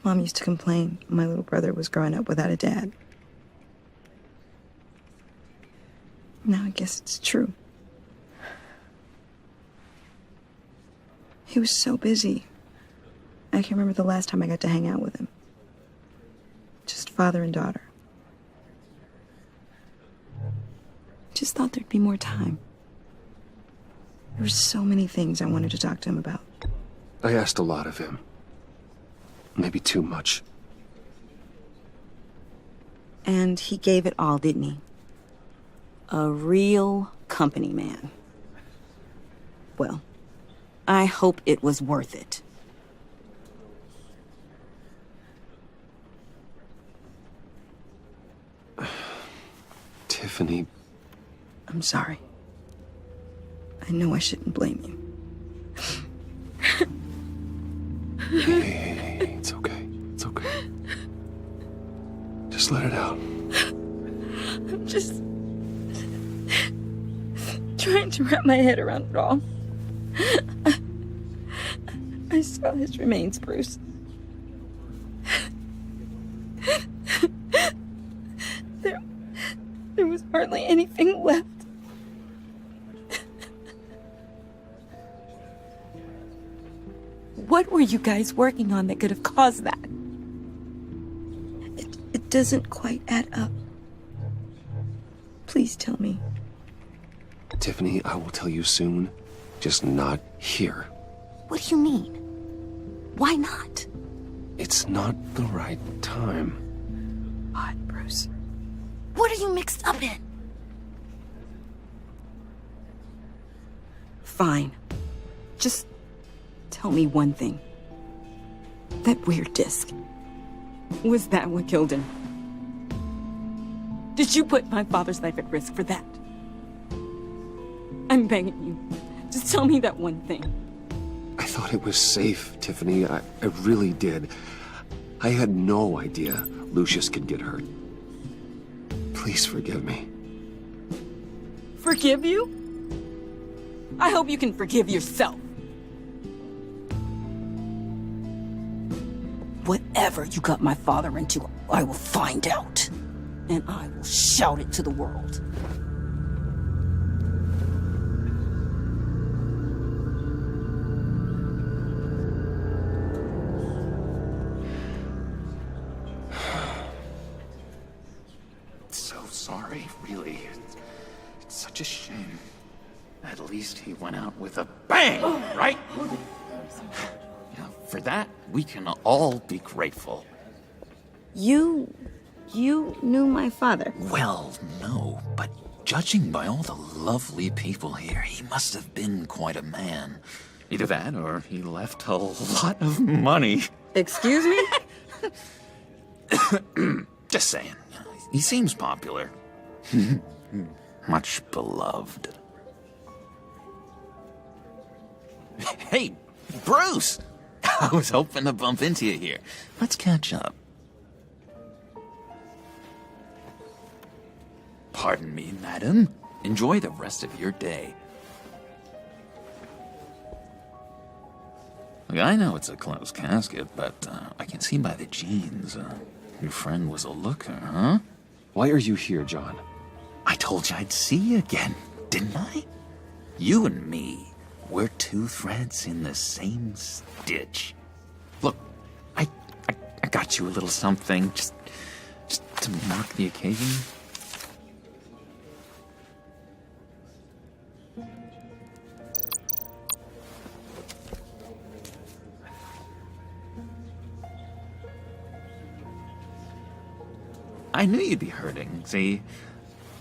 Mom used to complain my little brother was growing up without a dad. Now I guess it's true. He was so busy. I can't remember the last time I got to hang out with him. Just father and daughter. Just thought there'd be more time. There were so many things I wanted to talk to him about. I asked a lot of him. Maybe too much. And he gave it all, didn't he? A real company man. Well, I hope it was worth it. Tiffany. I'm sorry. I know I shouldn't blame you. Hey, it's okay. It's okay. Just let it out. I'm just trying to wrap my head around it all. I saw his remains, Bruce. There was hardly anything left. What were you guys working on that could have caused that? It doesn't quite add up. Please tell me. Tiffany, I will tell you soon. Just not here. What do you mean? Why not? It's not the right time. What, Bruce? What are you mixed up in? Fine. Just tell me one thing. That weird disc. Was that what killed him? Did you put my father's life at risk for that? I'm begging you. Just tell me that one thing. I thought it was safe, Tiffany. I really did. I had no idea Lucius could get hurt. Please forgive me. Forgive you? I hope you can forgive yourself. Whatever you got my father into, I will find out. And I will shout it to the world. So sorry, really. It's such a shame. At least he went out with a bang, right? Yeah, for that, we can all be grateful. You knew my father? Well, no, but judging by all the lovely people here, he must have been quite a man. Either that, or he left a lot of money. Excuse me? Just saying. He seems popular. Much beloved. Hey, Bruce! I was hoping to bump into you here. Let's catch up. Pardon me, madam. Enjoy the rest of your day. Look, I know it's a closed casket, but I can see by the jeans, your friend was a looker, huh? Why are you here, John? I told you I'd see you again, didn't I? You and me, we're two threads in the same stitch. Look, I got you a little something, just to mark the occasion. I knew you'd be hurting, see?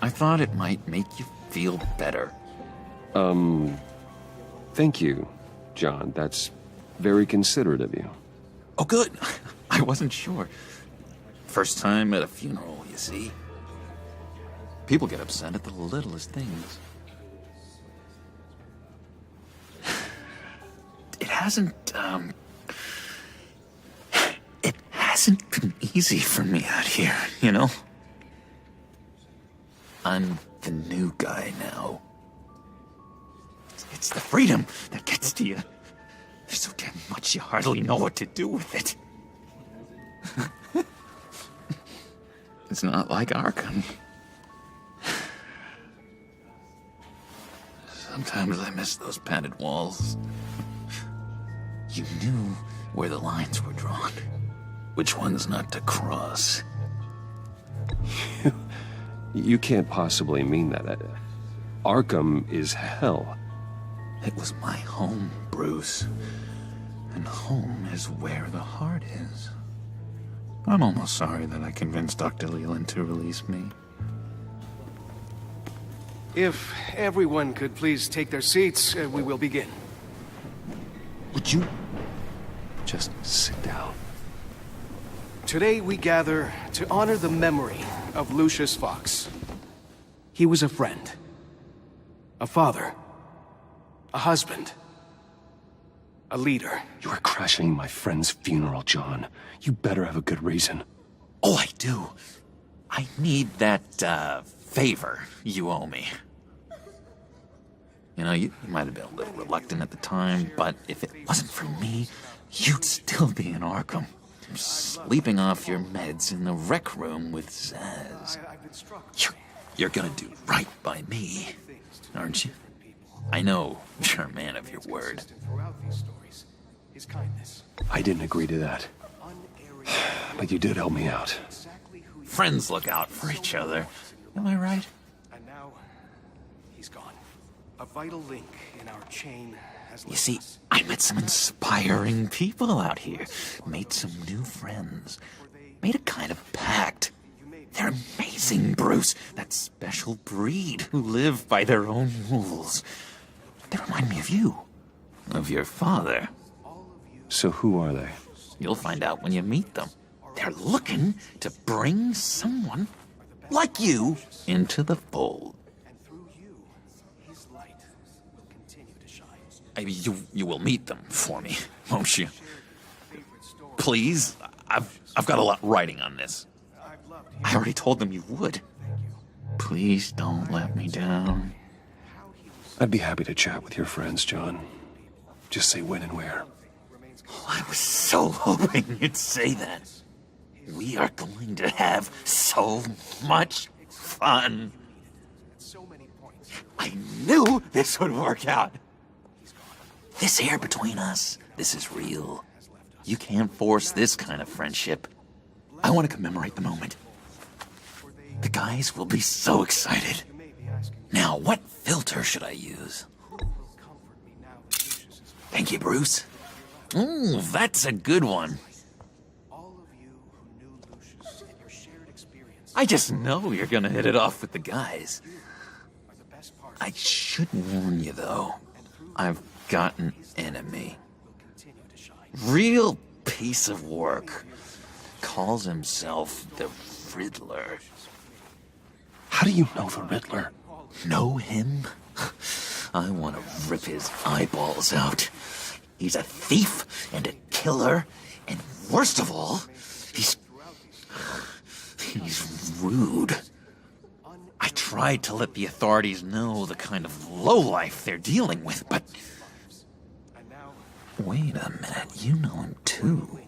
I thought it might make you feel better. Thank you, John. That's very considerate of you. Oh, good. I wasn't sure. First time at a funeral, you see? People get upset at the littlest things. It hasn't been easy for me out here, you know? I'm the new guy now. It's the freedom that gets to you. There's so damn much you hardly know what to do with it. It's not like Arkham. Sometimes I miss those padded walls. You knew where the lines were drawn. Which ones not to cross. You can't possibly mean that. Arkham is hell. It was my home, Bruce. And home is where the heart is. I'm almost sorry that I convinced Dr. Leland to release me. If everyone could please take their seats, we will begin. Would you just sit down? Today we gather to honor the memory of Lucius Fox. He was a friend, a father, a husband, a leader. You are crashing my friend's funeral, John. You better have a good reason. Oh, I do. I need that, favor you owe me. You know, you might have been a little reluctant at the time, but if it wasn't for me, you'd still be in Arkham. Sleeping off your meds in the rec room with Zaz. You're gonna do right by me, aren't you? I know you're a man of your word. I didn't agree to that. But you did help me out. Friends look out for each other. Am I right? And now, he's gone. A vital link in our chain has You see, I met some inspiring people out here. Made some new friends. Made a kind of pact. They're amazing, Bruce. That special breed who live by their own rules. They remind me of you. Of your father. So who are they? You'll find out when you meet them. They're looking to bring someone like you into the fold. You will meet them for me, won't you? Please? I've got a lot writing on this. I already told them you would. Please don't let me down. I'd be happy to chat with your friends, John. Just say when and where. I was so hoping you'd say that. We are going to have so much fun. I knew this would work out. This air between us, this is real. You can't force this kind of friendship. I want to commemorate the moment. The guys will be so excited. Now, what filter should I use? Thank you, Bruce. Ooh, that's a good one. I just know you're gonna hit it off with the guys. I should warn you, though. I've got an enemy. Real piece of work. Calls himself the Riddler. How do you know the Riddler? Know him? I want to rip his eyeballs out. He's a thief and a killer, and worst of all, he's rude. I tried to let the authorities know the kind of lowlife they're dealing with, but... Wait a minute, you know him too.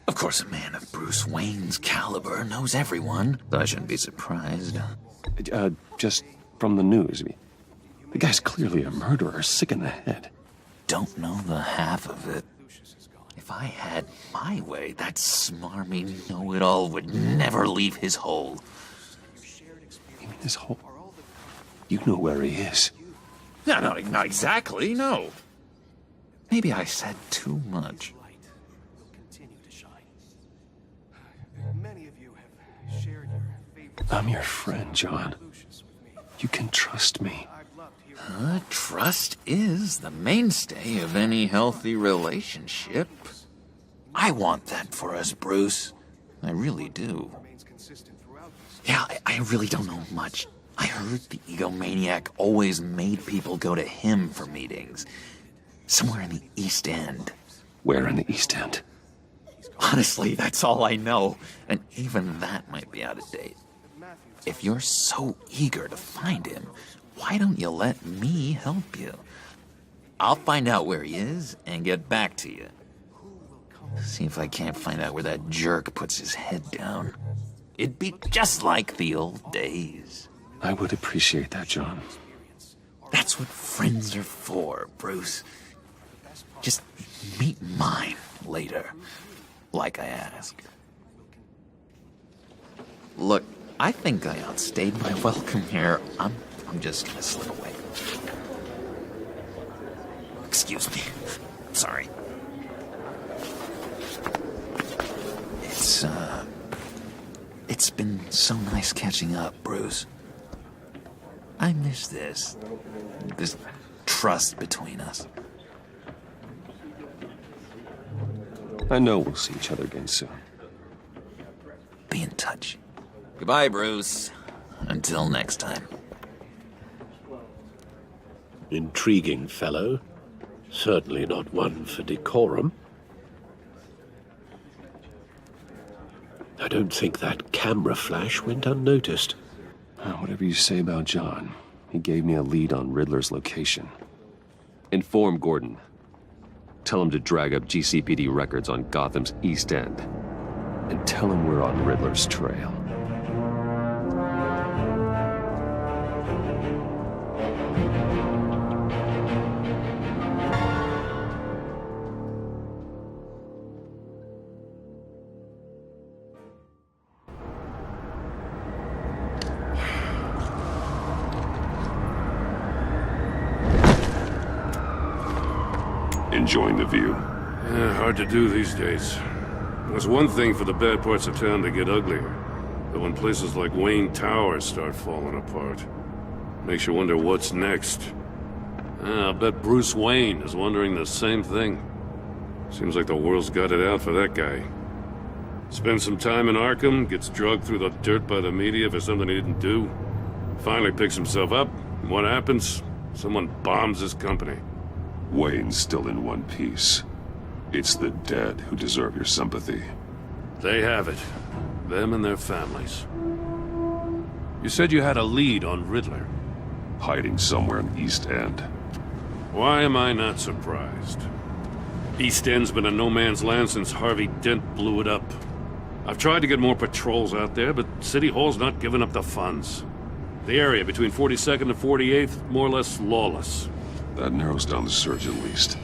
Of course, a man of Bruce Wayne's caliber knows everyone, so I shouldn't be surprised. Just from the news. The guy's clearly a murderer, sick in the head. Don't know the half of it. If I had my way, that smarmy know-it-all would never leave his hole. You mean his hole? You know where he is. No, not exactly, no. Maybe I said too much. I'm your friend, John. You can trust me. Trust is the mainstay of any healthy relationship. I want that for us, Bruce. I really do. Yeah, I really don't know much. I heard the egomaniac always made people go to him for meetings. Somewhere in the East End. Where in the East End? Honestly, that's all I know. And even that might be out of date. If you're so eager to find him, why don't you let me help you? I'll find out where he is and get back to you. See if I can't find out where that jerk puts his head down. It'd be just like the old days. I would appreciate that, John. That's what friends are for, Bruce. Just meet mine later, like I asked. Look, I think I outstayed my welcome here. I'm just gonna slip away. Excuse me. Sorry. It's been so nice catching up, Bruce. I miss this trust between us. I know we'll see each other again soon. Be in touch. Goodbye, Bruce. Until next time. Intriguing fellow. Certainly not one for decorum. I don't think that camera flash went unnoticed. Whatever you say about John, he gave me a lead on Riddler's location. Inform Gordon. Tell him to drag up GCPD records on Gotham's East End. And tell him we're on Riddler's trail. Enjoying the view? Yeah, hard to do these days. It's one thing for the bad parts of town to get uglier, but when places like Wayne Tower start falling apart, makes you wonder what's next. I'll bet Bruce Wayne is wondering the same thing. Seems like the world's got it out for that guy. Spends some time in Arkham, gets drugged through the dirt by the media for something he didn't do. Finally picks himself up, and what happens? Someone bombs his company. Wayne's still in one piece. It's the dead who deserve your sympathy. They have it. Them and their families. You said you had a lead on Riddler. Hiding somewhere in East End. Why am I not surprised? East End's been a no-man's land since Harvey Dent blew it up. I've tried to get more patrols out there, but City Hall's not giving up the funds. The area between 42nd and 48th, more or less lawless. That narrows down the search at least.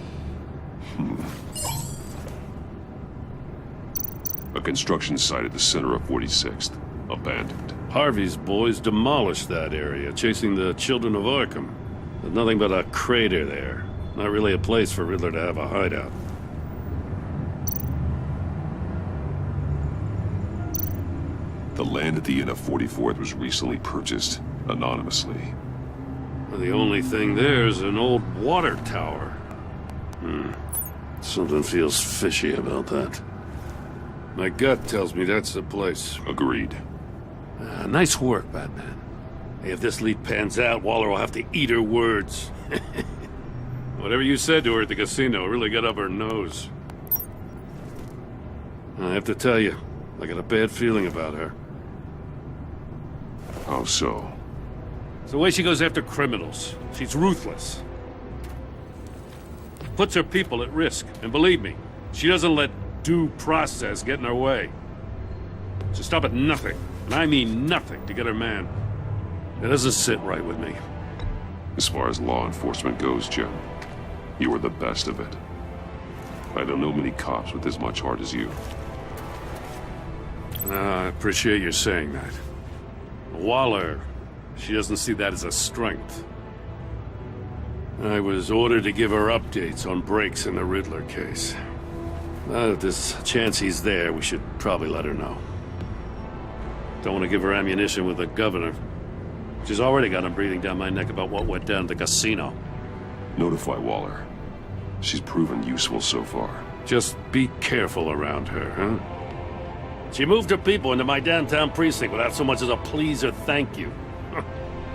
A construction site at the center of 46th. Abandoned. Harvey's boys demolished that area, chasing the children of Arkham. There's nothing but a crater there. Not really a place for Riddler to have a hideout. The land at the end of 44th was recently purchased, anonymously. Well, the only thing there is an old water tower. Something feels fishy about that. My gut tells me that's the place. Agreed. Nice work, Batman. Hey, if this lead pans out, Waller will have to eat her words. Whatever you said to her at the casino really got up her nose. I have to tell you, I got a bad feeling about her. How so? It's the way she goes after criminals. She's ruthless. Puts her people at risk. And believe me, she doesn't let due process get in her way. She'll stop at nothing, and I mean nothing, to get her man. It doesn't sit right with me. As far as law enforcement goes, Jim, you are the best of it. I don't know many cops with as much heart as you. I appreciate you saying that. Waller, she doesn't see that as a strength. I was ordered to give her updates on breaks in the Riddler case. If there's a chance he's there, we should probably let her know. Don't want to give her ammunition with the governor. She's already got him breathing down my neck about what went down at the casino. Notify Waller. She's proven useful so far. Just be careful around her, huh? She moved her people into my downtown precinct without so much as a please or thank you.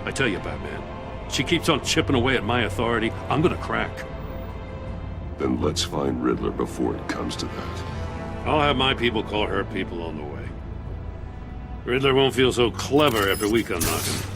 I tell you, Batman, she keeps on chipping away at my authority, I'm gonna crack. Then let's find Riddler before it comes to that. I'll have my people call her people on the way. Riddler won't feel so clever after we unlock him.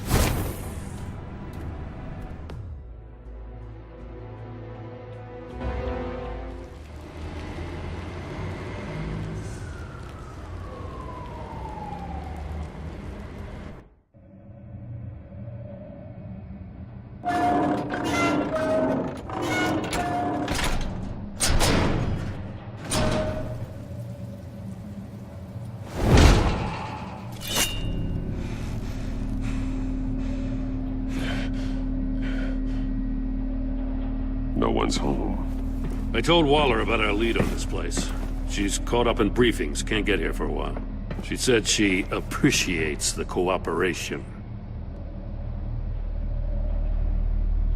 No one's home. I told Waller about our lead on this place. She's caught up in briefings, can't get here for a while. She said she appreciates the cooperation.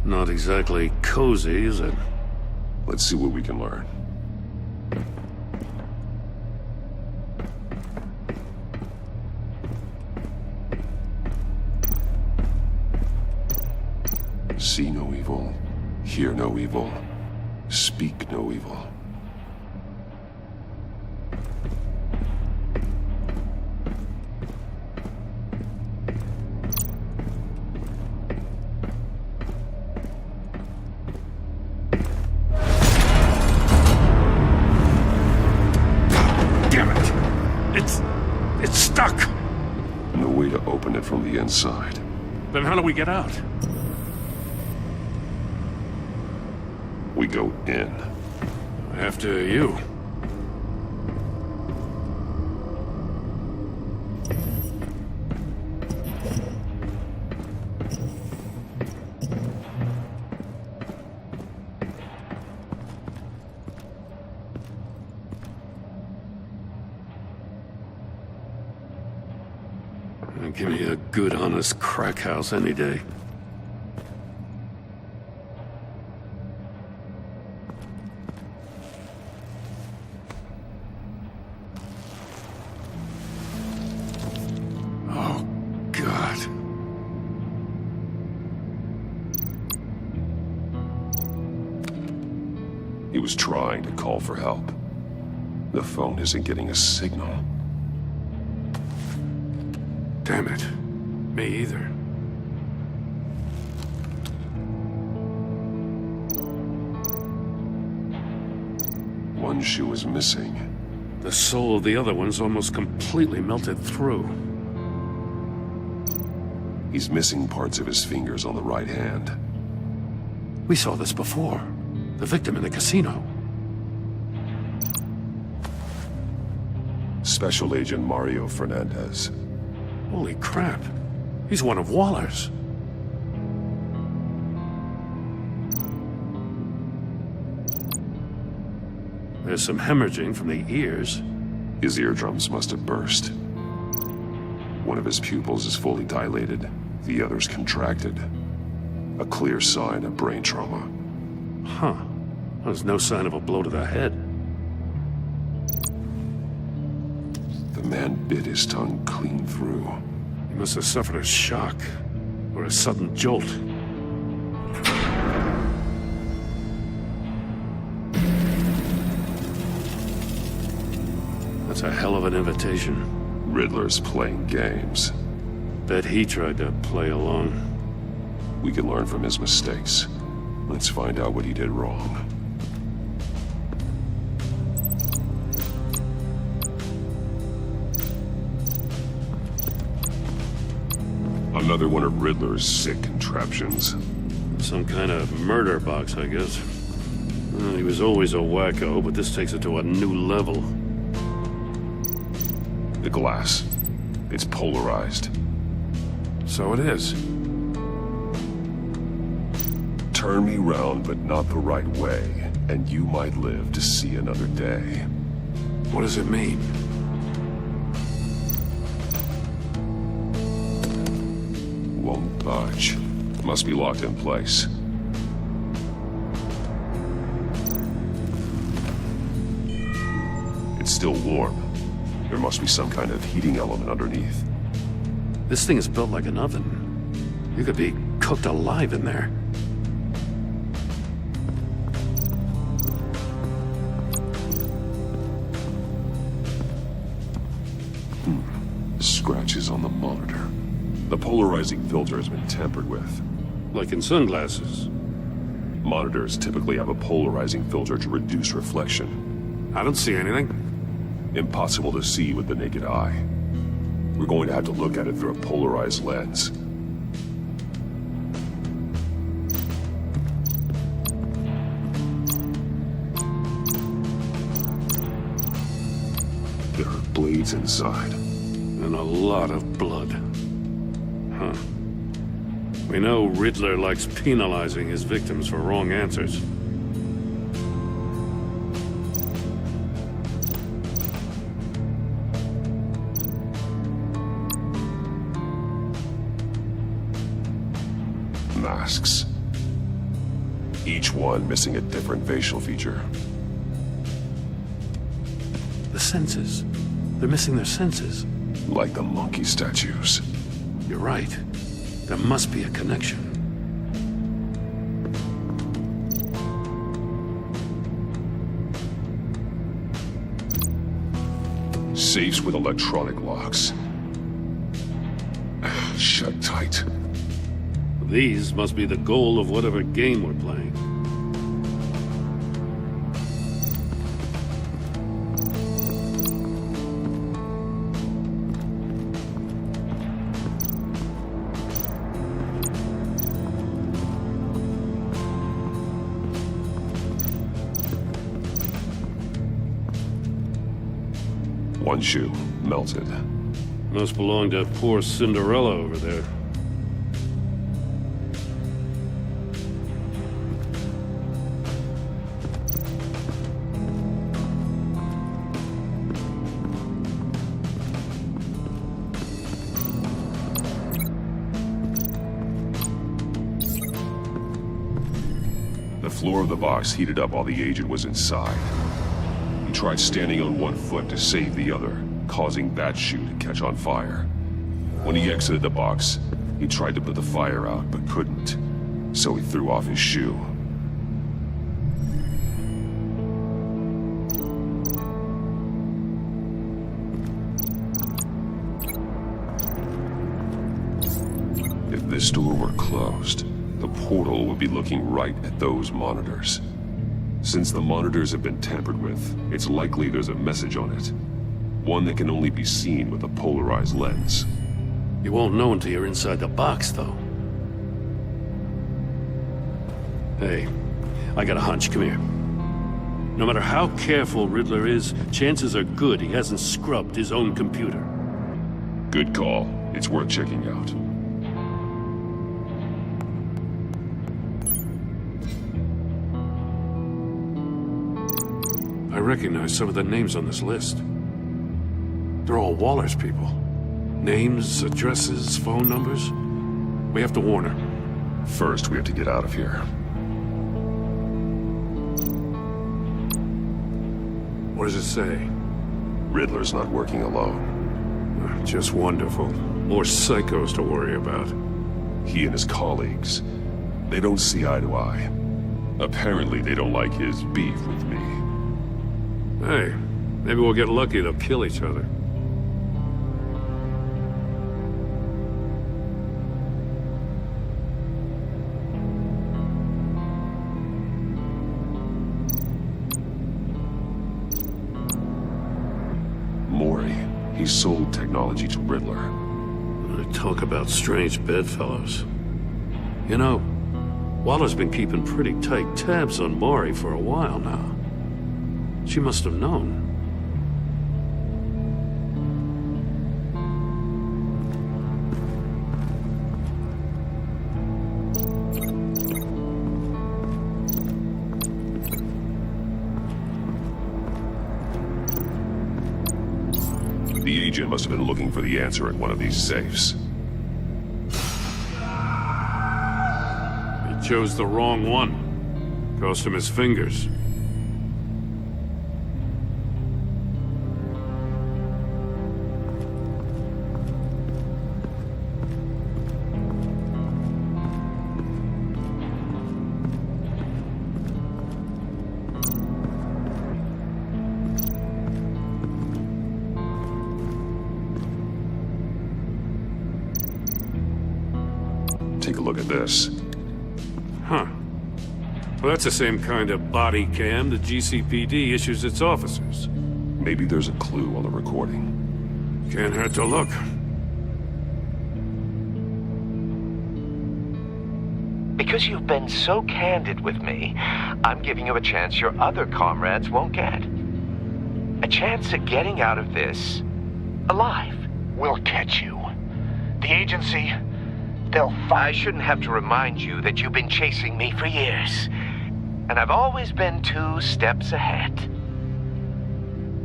Not exactly cozy, is it? Let's see what we can learn. See no evil, hear no evil, speak no evil. Damn it! It's stuck! No way to open it from the inside. Then how do we get out? We go in. After you. Give me a good, honest crack house any day. Oh, God. He was trying to call for help. The phone isn't getting a signal. Damn it. Me either. One shoe is missing. The soul of the other one's almost completely melted through. He's missing parts of his fingers on the right hand. We saw this before. The victim in the casino. Special Agent Mario Fernandez. Holy crap. He's one of Waller's. There's some hemorrhaging from the ears. His eardrums must have burst. One of his pupils is fully dilated, the other's contracted. A clear sign of brain trauma. Huh. There's no sign of a blow to the head. The man bit his tongue clean through. He must have suffered a shock, or a sudden jolt. That's a hell of an invitation. Riddler's playing games. Bet he tried to play along. We can learn from his mistakes. Let's find out what he did wrong. Another one of Riddler's sick contraptions. Some kind of murder box, I guess. Well, he was always a wacko, but this takes it to a new level. The glass. It's polarized. So it is. Turn me round, but not the right way, and you might live to see another day. What does it mean? Won't budge. Must be locked in place. It's still warm. There must be some kind of heating element underneath. This thing is built like an oven. You could be cooked alive in there. Scratches on the monitor. The polarizing filter has been tampered with. Like in sunglasses. Monitors typically have a polarizing filter to reduce reflection. I don't see anything. Impossible to see with the naked eye. We're going to have to look at it through a polarized lens. There are blades inside. And a lot of blood. Huh. We know Riddler likes penalizing his victims for wrong answers. Masks. Each one missing a different facial feature. The senses. They're missing their senses. Like the monkey statues. You're right. There must be a connection. Safes with electronic locks. Shut tight. These must be the goal of whatever game we're playing. One shoe, melted. Must belong to poor Cinderella over there. The floor of the box heated up while the agent was inside. He tried standing on one foot to save the other, causing that shoe to catch on fire. When he exited the box, he tried to put the fire out, but couldn't. So he threw off his shoe. If this door were closed, the portal would be looking right at those monitors. Since the monitors have been tampered with, it's likely there's a message on it. One that can only be seen with a polarized lens. You won't know until you're inside the box, though. Hey, I got a hunch. Come here. No matter how careful Riddler is, chances are good he hasn't scrubbed his own computer. Good call. It's worth checking out. I recognize some of the names on this list. They're all Waller's people. Names, addresses, phone numbers. We have to warn her. First, we have to get out of here. What does it say? Riddler's not working alone. Just wonderful. More psychos to worry about. He and his colleagues, they don't see eye to eye. Apparently, they don't like his beef with me. Hey, maybe we'll get lucky to kill each other. Mori, he sold technology to Riddler. Talk about strange bedfellows. You know, Waller's been keeping pretty tight tabs on Mori for a while now. She must have known. The agent must have been looking for the answer at one of these safes. He chose the wrong one. Cost him his fingers. Take a look at this. Huh. Well, that's the same kind of body cam the GCPD issues its officers. Maybe there's a clue on the recording. Can't hurt to look. Because you've been so candid with me, I'm giving you a chance your other comrades won't get. A chance at getting out of this alive. We'll catch you. The agency, they'll find... I shouldn't have to remind you that you've been chasing me for years. And I've always been 2 steps ahead.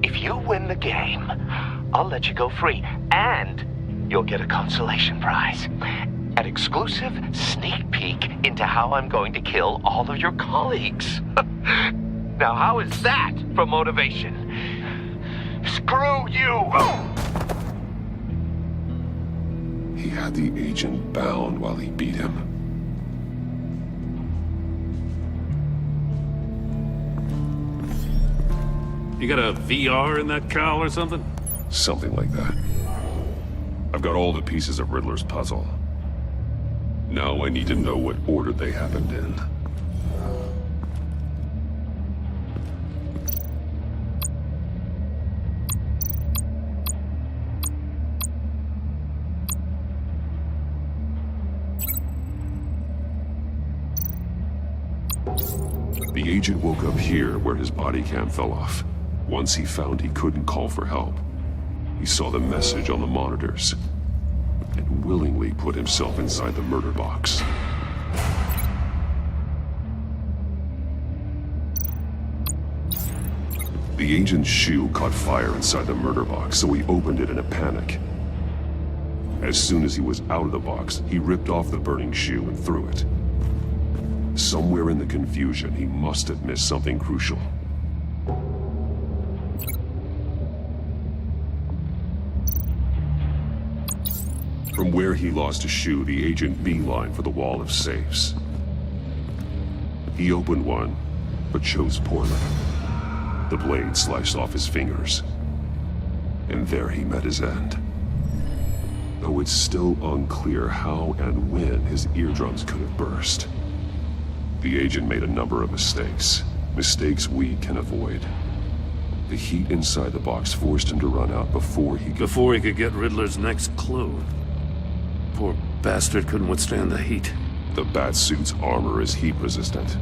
If you win the game, I'll let you go free. And you'll get a consolation prize. An exclusive sneak peek into how I'm going to kill all of your colleagues. Now, how is that for motivation? Screw you! He had the agent bound while he beat him. You got a VR in that cowl or something? Something like that. I've got all the pieces of Riddler's puzzle. Now I need to know what order they happened in. The agent woke up here where his body cam fell off. Once he found he couldn't call for help, he saw the message on the monitors and willingly put himself inside the murder box. The agent's shoe caught fire inside the murder box, so he opened it in a panic. As soon as he was out of the box, he ripped off the burning shoe and threw it. Somewhere in the confusion, he must have missed something crucial. From where he lost a shoe, the agent beelined for the wall of safes. He opened one, but chose poorly. The blade sliced off his fingers. And there he met his end. Though it's still unclear how and when his eardrums could have burst. The agent made a number of mistakes. Mistakes we can avoid. The heat inside the box forced him to run out before he could get Riddler's next clue. Poor bastard couldn't withstand the heat. The Batsuit's armor is heat resistant.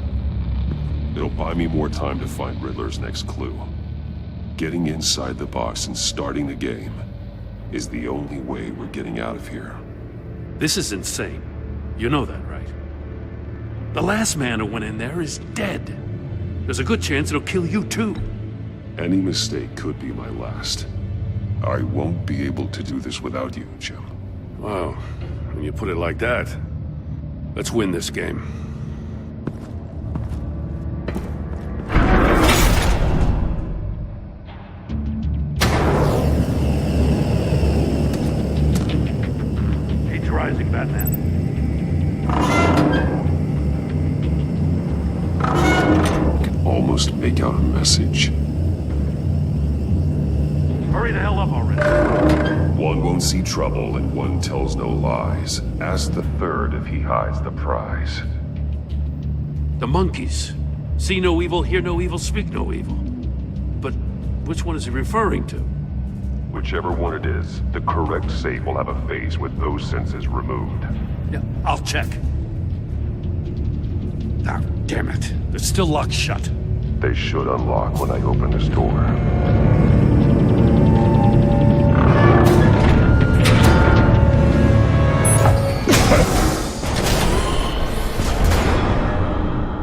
It'll buy me more time to find Riddler's next clue. Getting inside the box and starting the game is the only way we're getting out of here. This is insane. You know that, right? The last man who went in there is dead. There's a good chance it'll kill you too. Any mistake could be my last. I won't be able to do this without you, Jim. Wow, when you put it like that, let's win this game. Heat's rising, Batman. I can almost make out a message. Hurry the hell up already. One won't see trouble and one tells no lies. Ask the third if he hides the prize. The monkeys. See no evil, hear no evil, speak no evil. But which one is he referring to? Whichever one it is, the correct safe will have a phase with those senses removed. Yeah, I'll check. Ah, damn it. They're still locked shut. They should unlock when I open this door.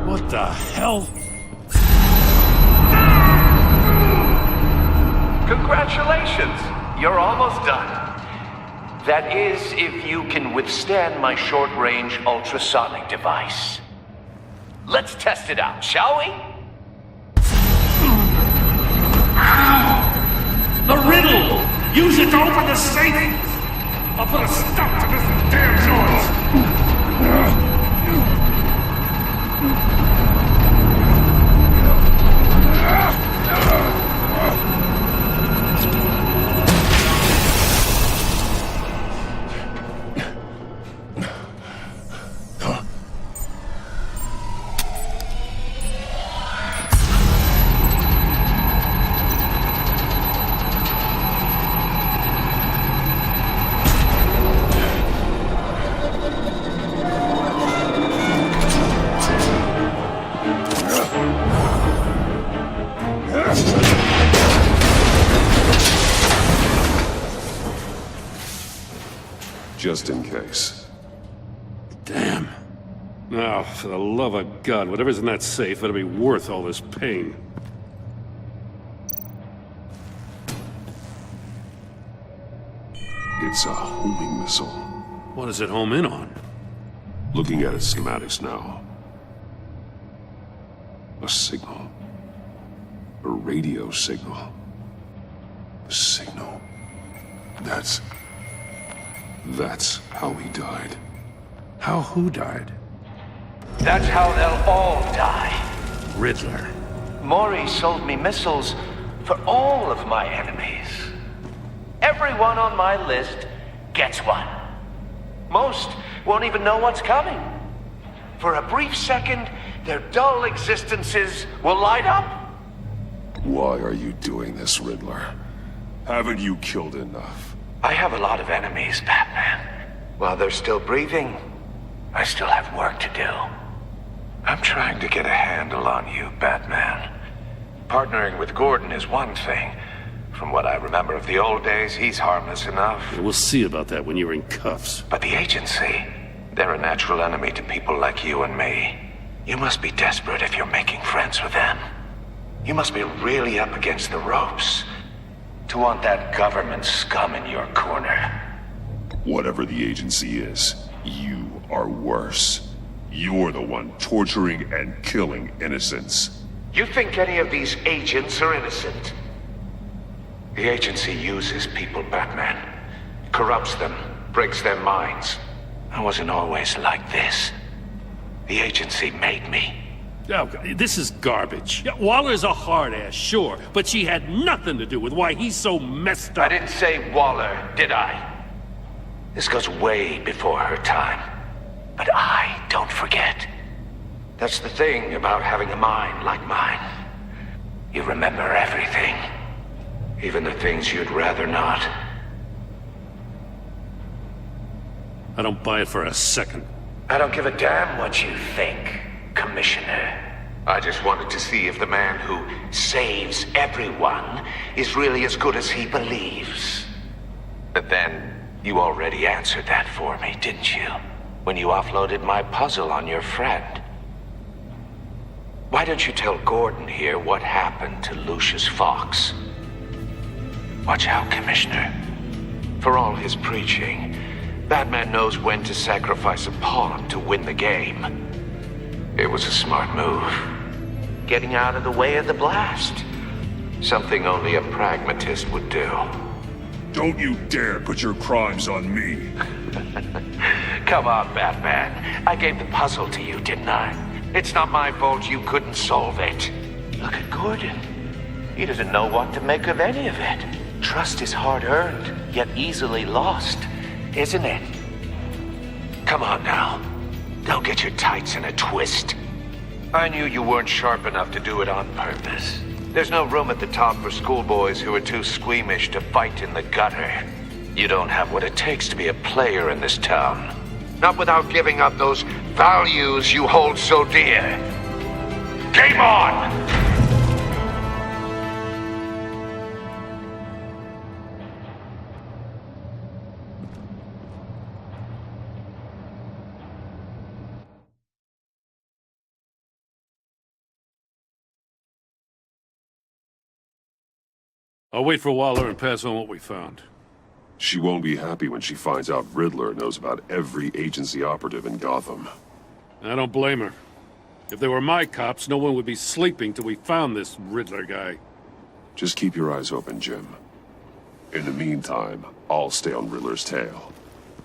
What the hell? Congratulations! You're almost done. That is, if you can withstand my short-range ultrasonic device. Let's test it out, shall we? The riddle! Use it to open the safe! I'll put a stop to this damn noise! Just in case. Damn. Now, for the love of God, whatever's in that safe better be worth all this pain. It's a homing missile. What does it home in on? Looking at its schematics now. A signal. A radio signal. A signal. That's how he died. How who died? That's how they'll all die. Riddler. Maury sold me missiles for all of my enemies. Everyone on my list gets one. Most won't even know what's coming. For a brief second, their dull existences will light up. Why are you doing this, Riddler? Haven't you killed enough? I have a lot of enemies, Batman. While they're still breathing, I still have work to do. I'm trying to get a handle on you, Batman. Partnering with Gordon is one thing. From what I remember of the old days, he's harmless enough. We'll see about that when you're in cuffs. But the agency, they're a natural enemy to people like you and me. You must be desperate if you're making friends with them. You must be really up against the ropes to want that government scum in your corner. Whatever the agency is, you are worse. You're the one torturing and killing innocents. You think any of these agents are innocent? The agency uses people, Batman. Corrupts them, breaks their minds. I wasn't always like this. The agency made me. Oh, this is garbage. Yeah, Waller's a hard ass, sure, but she had nothing to do with why he's so messed up. I didn't say Waller, did I? This goes way before her time. But I don't forget. That's the thing about having a mind like mine. You remember everything. Even the things you'd rather not. I don't buy it for a second. I don't give a damn what you think, Commissioner. I just wanted to see if the man who saves everyone is really as good as he believes. But then, you already answered that for me, didn't you? When you offloaded my puzzle on your friend. Why don't you tell Gordon here what happened to Lucius Fox? Watch out, Commissioner. For all his preaching, Batman knows when to sacrifice a pawn to win the game. It was a smart move. Getting out of the way of the blast. Something only a pragmatist would do. Don't you dare put your crimes on me. Come on, Batman. I gave the puzzle to you, didn't I? It's not my fault you couldn't solve it. Look at Gordon. He doesn't know what to make of any of it. Trust is hard-earned, yet easily lost, isn't it? Come on now. Don't get your tights in a twist. I knew you weren't sharp enough to do it on purpose. There's no room at the top for schoolboys who are too squeamish to fight in the gutter. You don't have what it takes to be a player in this town. Not without giving up those values you hold so dear. Game on! I'll wait for Waller and pass on what we found. She won't be happy when she finds out Riddler knows about every agency operative in Gotham. I don't blame her. If they were my cops, no one would be sleeping till we found this Riddler guy. Just keep your eyes open, Jim. In the meantime, I'll stay on Riddler's tail.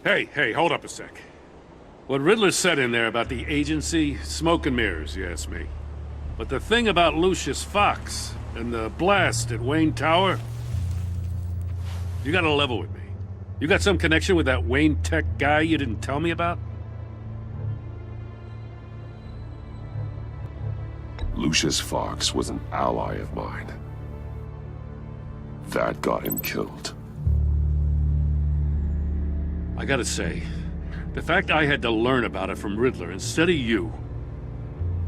Hey, hold up a sec. What Riddler said in there about the agency, smoke and mirrors, you ask me. But the thing about Lucius Fox and the blast at Wayne Tower, you gotta level with me. You got some connection with that Wayne Tech guy you didn't tell me about? Lucius Fox was an ally of mine. That got him killed. I gotta say, the fact I had to learn about it from Riddler instead of you,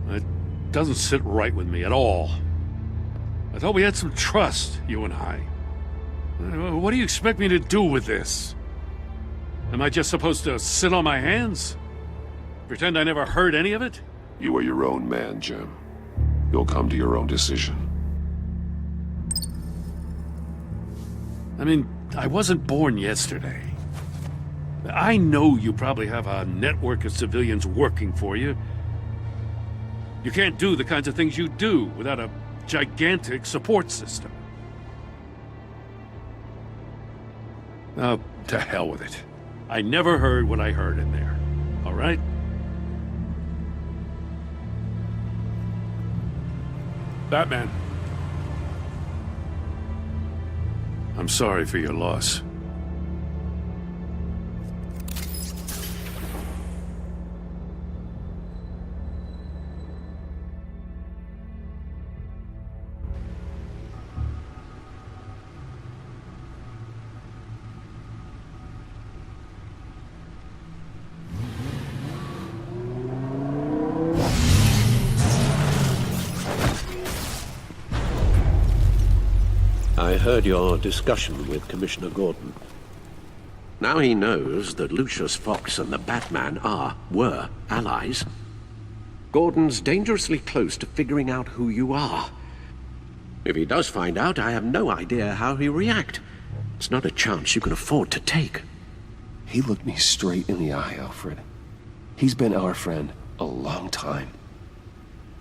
it doesn't sit right with me at all. I thought we had some trust, you and I. What do you expect me to do with this? Am I just supposed to sit on my hands? Pretend I never heard any of it? You are your own man, Jim. You'll come to your own decision. I mean, I wasn't born yesterday. I know you probably have a network of civilians working for you. You can't do the kinds of things you do without a gigantic support system. Oh, to hell with it. I never heard what I heard in there. All right? Batman. I'm sorry for your loss. I heard your discussion with Commissioner Gordon. Now he knows that Lucius Fox and the Batman were allies. Gordon's dangerously close to figuring out who you are. If he does find out, I have no idea how he'll react. It's not a chance you can afford to take. He looked me straight in the eye, Alfred. He's been our friend a long time.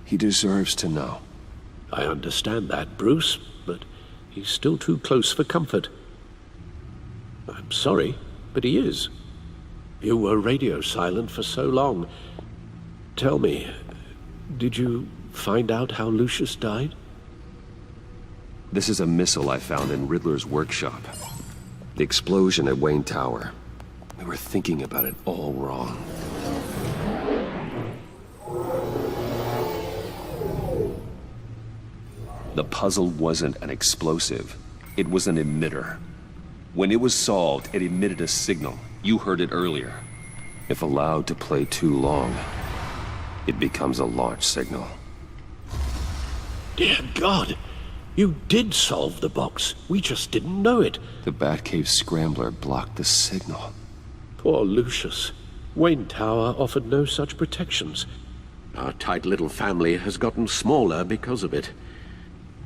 He deserves to know. I understand that, Bruce, but he's still too close for comfort. I'm sorry, but he is. You were radio silent for so long. Tell me, did you find out how Lucius died? This is a missile I found in Riddler's workshop. The explosion at Wayne Tower. We were thinking about it all wrong. The puzzle wasn't an explosive. It was an emitter. When it was solved, it emitted a signal. You heard it earlier. If allowed to play too long, it becomes a launch signal. Dear God! You did solve the box. We just didn't know it. The Batcave scrambler blocked the signal. Poor Lucius. Wayne Tower offered no such protections. Our tight little family has gotten smaller because of it.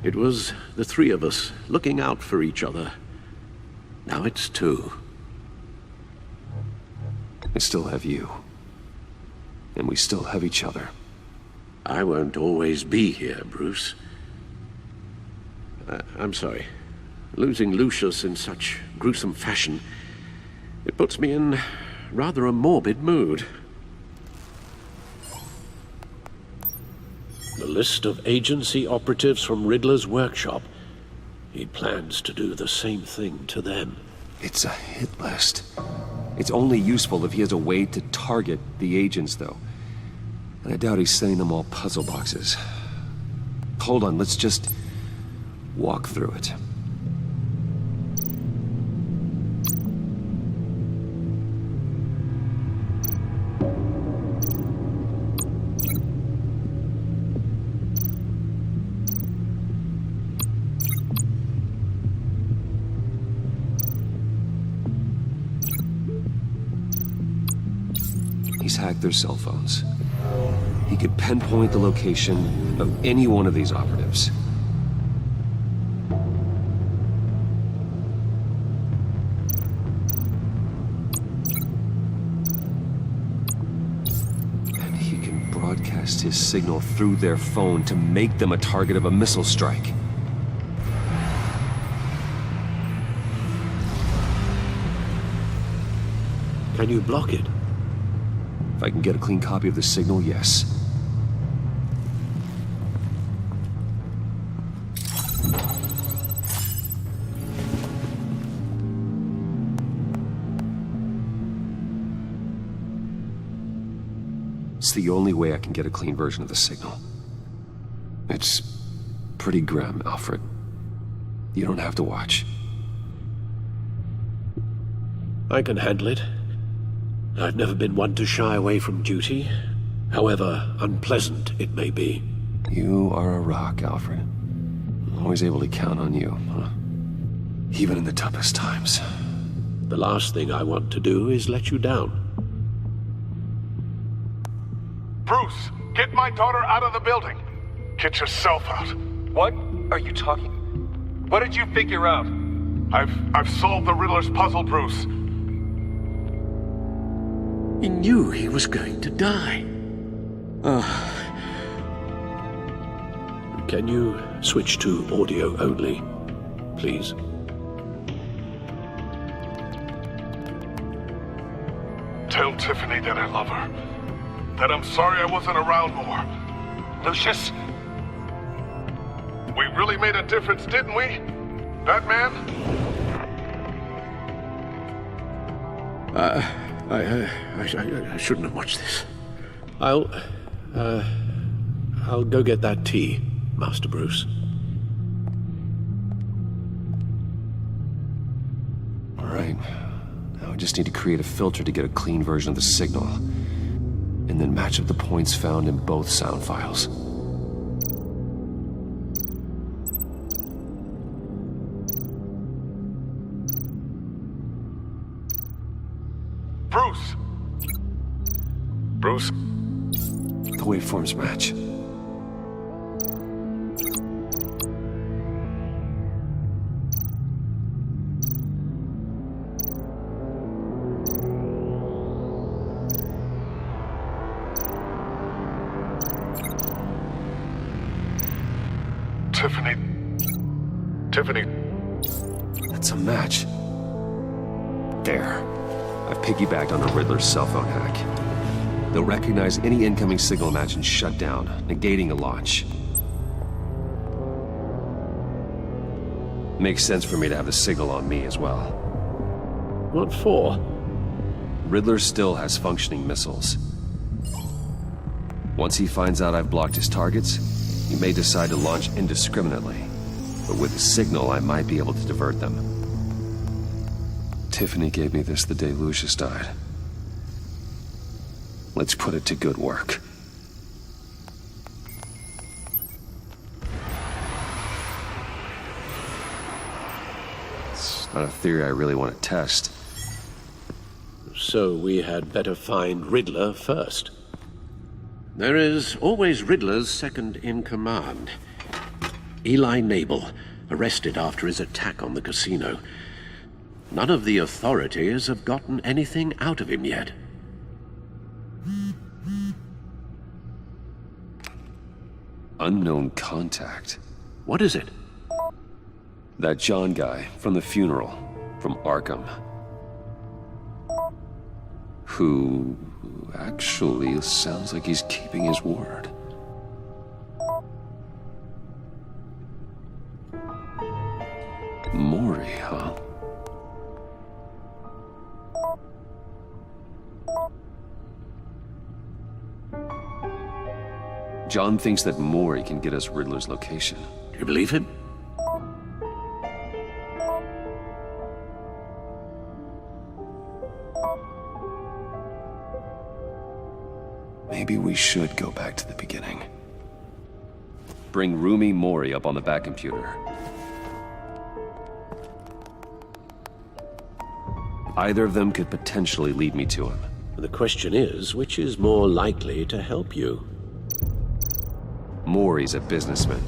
It was the three of us looking out for each other. Now it's two. I still have you. And we still have each other. I won't always be here, Bruce. I'm sorry. Losing Lucius in such gruesome fashion, it puts me in rather a morbid mood. The list of agency operatives from Riddler's workshop. He plans to do the same thing to them. It's a hit list. It's only useful if he has a way to target the agents, though. And I doubt he's sending them all puzzle boxes. Hold on, let's just walk through it. He's hacked their cell phones. He could pinpoint the location of any one of these operatives. And he can broadcast his signal through their phone to make them a target of a missile strike. Can you block it? If I can get a clean copy of the signal, yes. It's the only way I can get a clean version of the signal. It's pretty grim, Alfred. You don't have to watch. I can handle it. I've never been one to shy away from duty, however unpleasant it may be. You are a rock, Alfred. Always able to count on you, huh? Even in the toughest times. The last thing I want to do is let you down. Bruce, get my daughter out of the building. Get yourself out. What are you talking? What did you figure out? I've solved the Riddler's puzzle, Bruce. He knew he was going to die. Can you switch to audio only, please? Tell Tiffany that I love her. That I'm sorry I wasn't around more. Lucius? We really made a difference, didn't we? That man? I shouldn't have watched this. I'll go get that tea, Master Bruce. All right. Now I just need to create a filter to get a clean version of the signal. And then match up the points found in both sound files. Bruce! Bruce? The waveforms match. Tiffany. Tiffany. That's a match. There. I've piggybacked on a Riddler's cell phone hack. They'll recognize any incoming signal match and shut down, negating a launch. Makes sense for me to have the signal on me as well. What for? Riddler still has functioning missiles. Once he finds out I've blocked his targets, he may decide to launch indiscriminately. But with the signal, I might be able to divert them. Tiffany gave me this the day Lucius died. Let's put it to good work. It's not a theory I really want to test. So we had better find Riddler first. There is always Riddler's second in command. Eli Nabel, arrested after his attack on the casino. None of the authorities have gotten anything out of him yet. Unknown contact. What is it? That John guy from the funeral, from Arkham. Who actually sounds like he's keeping his word. Maury, huh? John thinks that Maury can get us Riddler's location. Do you believe him? Maybe we should go back to the beginning. Bring Rumi Mori up on the back computer. Either of them could potentially lead me to him. The question is, which is more likely to help you? Mori's a businessman.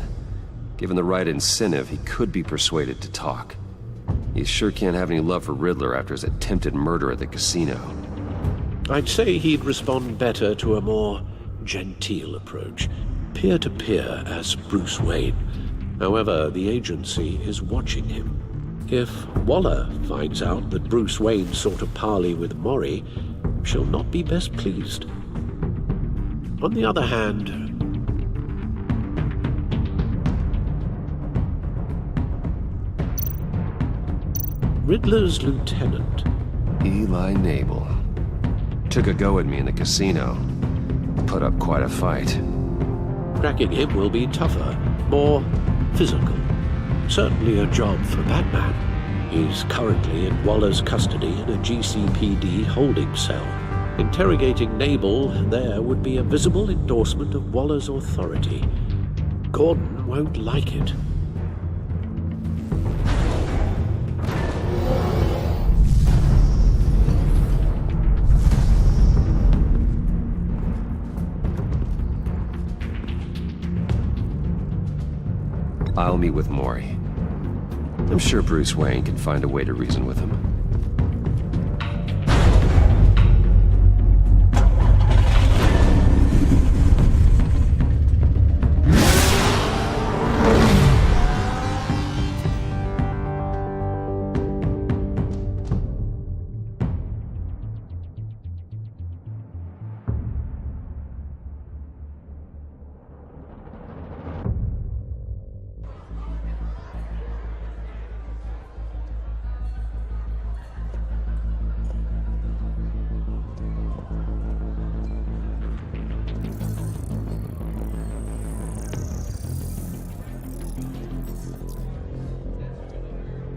Given the right incentive, he could be persuaded to talk. He sure can't have any love for Riddler after his attempted murder at the casino. I'd say he'd respond better to a more genteel approach, peer-to-peer as Bruce Wayne. However, the agency is watching him. If Waller finds out that Bruce Wayne sought a parley with Mori, she'll not be best pleased. On the other hand, Riddler's lieutenant, Eli Nabel, took a go at me in the casino. Put up quite a fight. Cracking him will be tougher, more physical. Certainly a job for Batman. He's currently in Waller's custody in a GCPD holding cell. Interrogating Nabel there would be a visible endorsement of Waller's authority. Gordon won't like it. I'll meet with Mori. I'm sure Bruce Wayne can find a way to reason with him.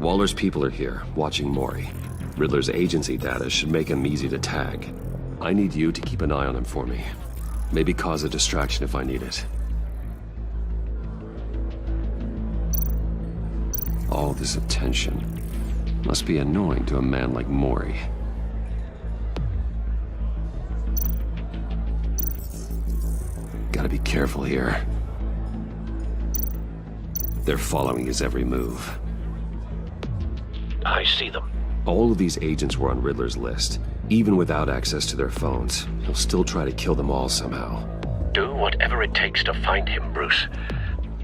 Waller's people are here, watching Mori. Riddler's agency data should make him easy to tag. I need you to keep an eye on him for me. Maybe cause a distraction if I need it. All this attention must be annoying to a man like Mori. Gotta be careful here. They're following his every move. I see them. All of these agents were on Riddler's list. Even without access to their phones, he'll still try to kill them all somehow. Do whatever it takes to find him, Bruce.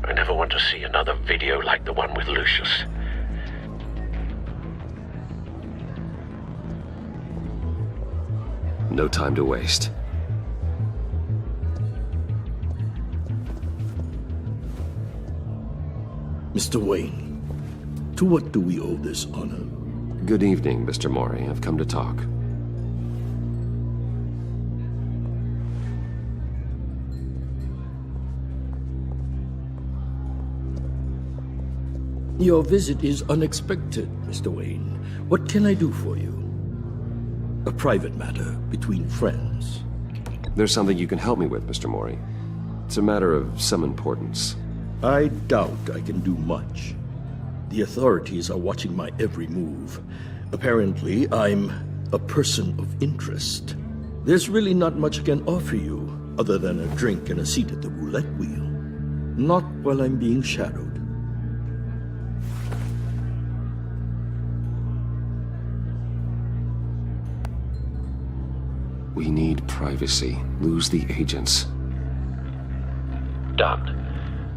I never want to see another video like the one with Lucius. No time to waste. Mr. Wayne, to what do we owe this honor? Good evening, Mr. Mori. I've come to talk. Your visit is unexpected, Mr. Wayne. What can I do for you? A private matter between friends. There's something you can help me with, Mr. Mori. It's a matter of some importance. I doubt I can do much. The authorities are watching my every move. Apparently, I'm a person of interest. There's really not much I can offer you, other than a drink and a seat at the roulette wheel. Not while I'm being shadowed. We need privacy. Lose the agents. Done.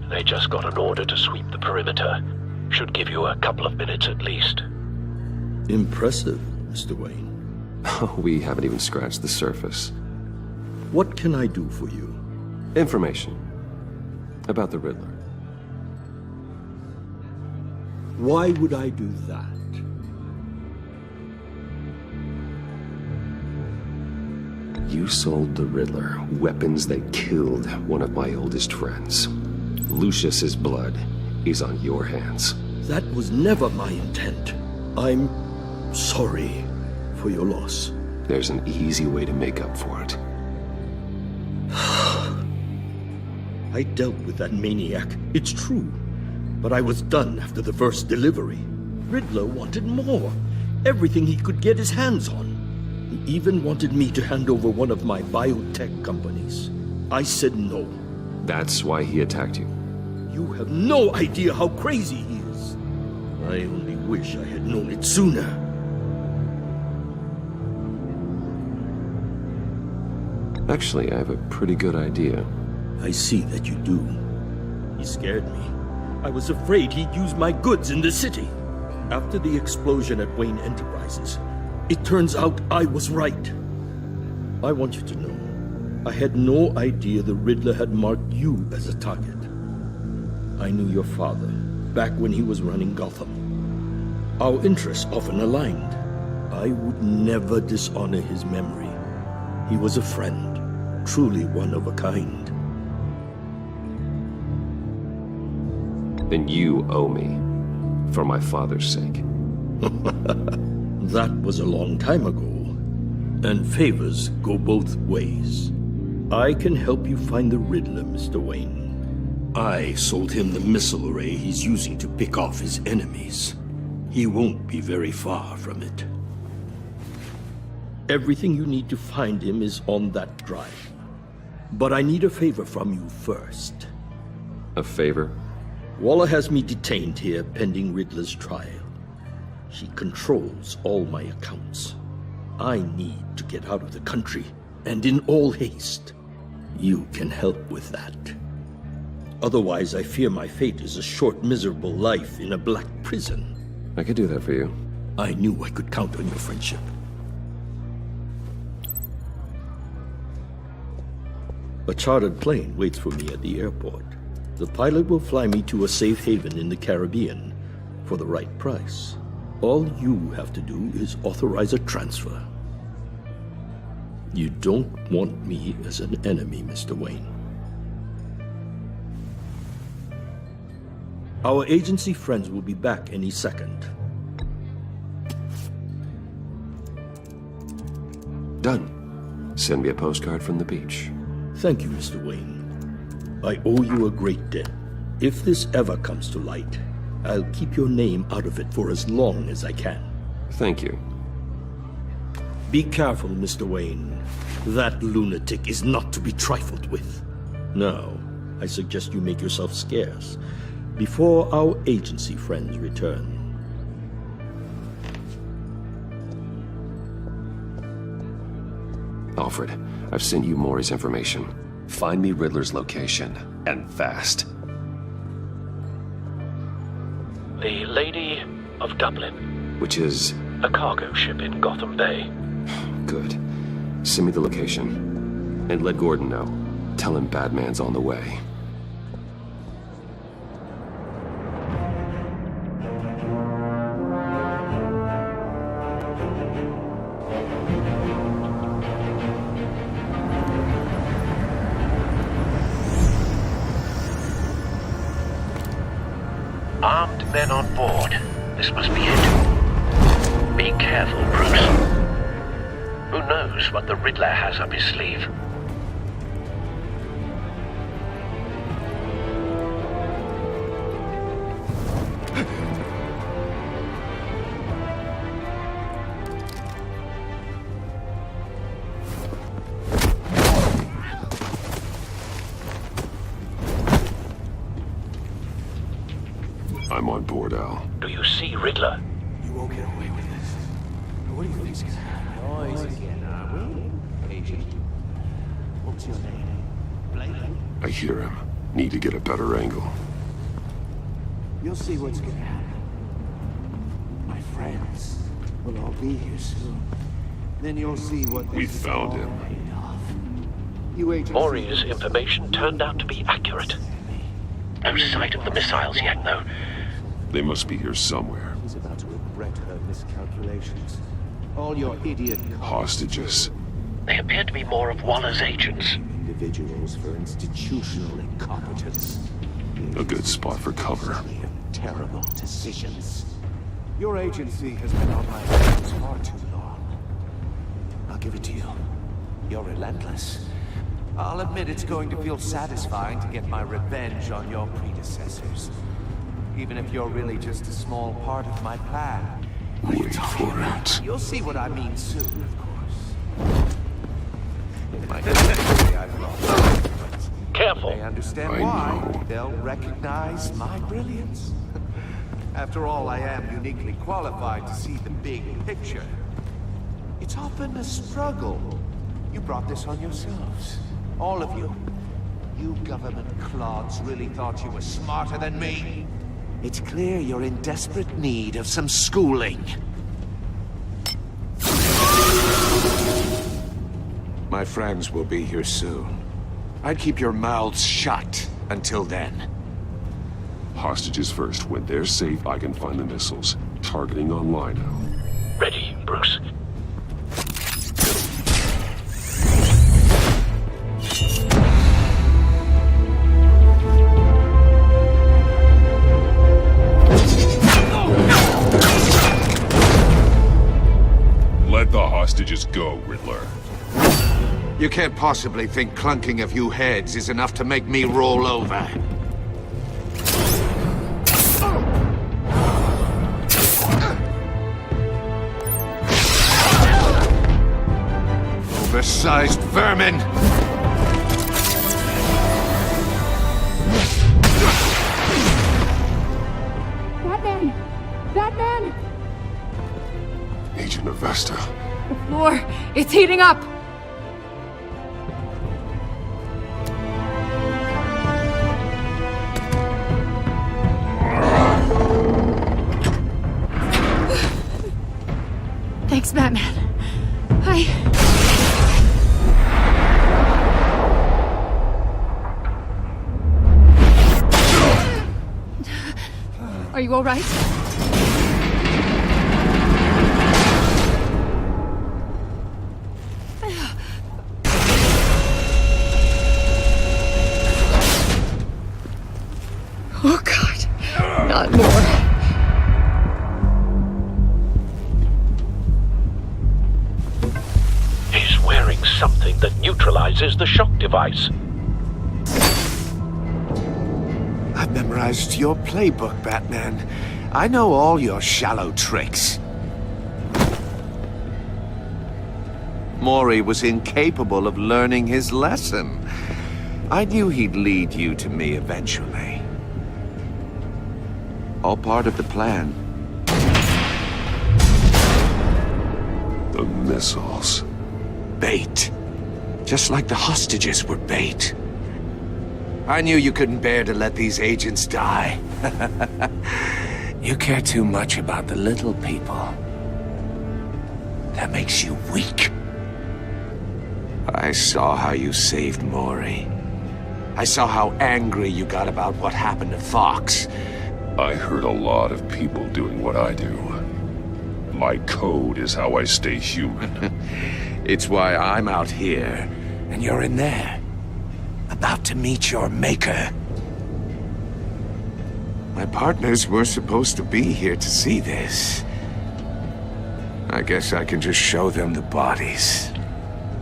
They just got an order to sweep the perimeter. Should give you a couple of minutes at least. Impressive, Mr. Wayne. We haven't even scratched the surface. What can I do for you? Information. About the Riddler. Why would I do that? You sold the Riddler weapons that killed one of my oldest friends. Lucius's blood is on your hands. That was never my intent. I'm sorry for your loss. There's an easy way to make up for it. I dealt with that maniac, it's true. But I was done after the first delivery. Riddler wanted more. Everything he could get his hands on. He even wanted me to hand over one of my biotech companies. I said no. That's why he attacked you. You have no idea how crazy he is. I only wish I had known it sooner. Actually, I have a pretty good idea. I see that you do. He scared me. I was afraid he'd use my goods in the city. After the explosion at Wayne Enterprises, it turns out I was right. I want you to know, I had no idea the Riddler had marked you as a target. I knew your father, back when he was running Gotham. Our interests often aligned. I would never dishonor his memory. He was a friend, truly one of a kind. Then you owe me, for my father's sake. That was a long time ago, and favors go both ways. I can help you find the Riddler, Mr. Wayne. I sold him the missile array he's using to pick off his enemies. He won't be very far from it. Everything you need to find him is on that drive. But I need a favor from you first. A favor? Waller has me detained here pending Riddler's trial. She controls all my accounts. I need to get out of the country, and in all haste. You can help with that. Otherwise, I fear my fate is a short, miserable life in a black prison. I could do that for you. I knew I could count on your friendship. A chartered plane waits for me at the airport. The pilot will fly me to a safe haven in the Caribbean for the right price. All you have to do is authorize a transfer. You don't want me as an enemy, Mr. Wayne. Our agency friends will be back any second. Done. Send me a postcard from the beach. Thank you, Mr. Wayne. I owe you a great debt. If this ever comes to light, I'll keep your name out of it for as long as I can. Thank you. Be careful, Mr. Wayne. That lunatic is not to be trifled with. Now, I suggest you make yourself scarce before our agency friends return. Alfred, I've sent you Maury's information. Find me Riddler's location, and fast. The Lady of Dublin. Which is? A cargo ship in Gotham Bay. Good. Send me the location. And let Gordon know. Tell him Batman's on the way. Armed men on board. This must be it. Be careful, Bruce. Who knows what the Riddler has up his sleeve? I'm on board, Al. Do you see Riddler? You won't get away with this. What do you think's gonna happen? Noise again, are we? Agent. What's your name? Blake? I hear him. Need to get a better angle. You'll see what's gonna happen. My friends will all be here soon. Then you'll see what We found him. You agents. Maury's information turned out to be accurate. No sight of the missiles yet, though. They must be here somewhere. He's about to regret her miscalculations. All your idiot Hostages. They appear to be more of Waller's agents. individuals for institutional incompetence. A good spot for cover. Terrible decisions. Your agency has been on my hands far too long. I'll give it to you. You're relentless. I'll admit it's going to feel satisfying to get my revenge on your predecessors. Even if you're really just a small part of my plan. Wait for it. You'll see what I mean soon, of course. It might not be I've lost, but careful. They understand why. They'll recognize my brilliance. After all, I am uniquely qualified to see the big picture. It's often a struggle. You brought this on yourselves. All of you. You government clods really thought you were smarter than me. It's clear you're in desperate need of some schooling. My friends will be here soon. I'd keep your mouths shut until then. Hostages first. When they're safe, I can find the missiles. Targeting on Lino. Ready, Bruce. Let the hostages go, Riddler. You can't possibly think clunking a few heads is enough to make me roll over. Oversized vermin! Batman! Batman! Agent Avesta. The floor, it's heating up! Thanks, Batman. Are you all right? Oh, God. Not more. He's wearing something that neutralizes the shock device. I've memorized your playbook, Batman. I know all your shallow tricks. Maury was incapable of learning his lesson. I knew he'd lead you to me eventually. All part of the plan. The missiles. Bait. Just like the hostages were bait. I knew you couldn't bear to let these agents die. You care too much about the little people. That makes you weak. I saw how you saved Maury. I saw how angry you got about what happened to Fox. I hurt a lot of people doing what I do. My code is how I stay human. It's why I'm out here, and you're in there. About to meet your maker. My partners were supposed to be here to see this. I guess I can just show them the bodies.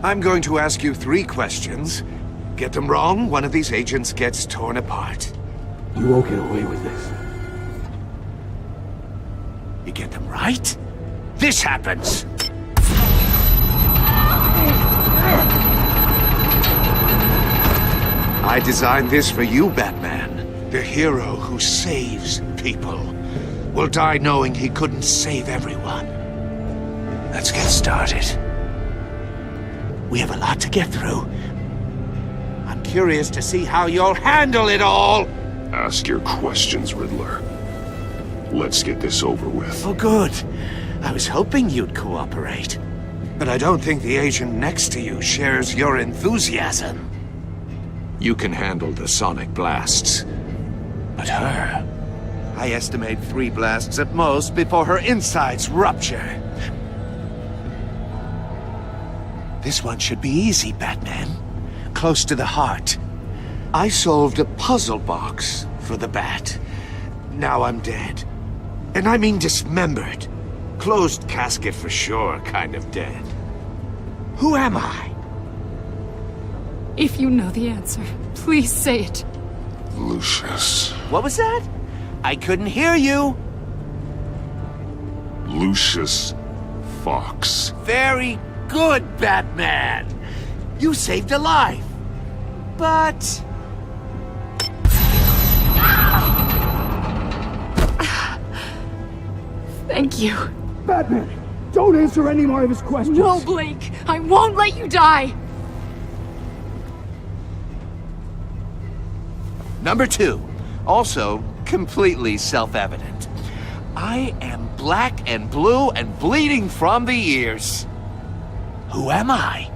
I'm going to ask you 3 questions. Get them wrong, one of these agents gets torn apart. You won't get away with this. You get them right, this happens! I designed this for you, Batman. The hero who saves people will die knowing he couldn't save everyone. Let's get started. We have a lot to get through. I'm curious to see how you'll handle it all! Ask your questions, Riddler. Let's get this over with. Oh, good. I was hoping you'd cooperate. But I don't think the agent next to you shares your enthusiasm. You can handle the sonic blasts. But her... I estimate 3 blasts at most before her insides rupture. This one should be easy, Batman. Close to the heart. I solved a puzzle box for the Bat. Now I'm dead. And I mean dismembered. Closed casket for sure, kind of dead. Who am I? If you know the answer, please say it. Lucius. What was that? I couldn't hear you. Lucius Fox. Very good, Batman. You saved a life. But... Thank you. Batman, don't answer any more of his questions. No, Blake. I won't let you die. Number 2. Also completely self-evident. I am black and blue and bleeding from the ears. Who am I?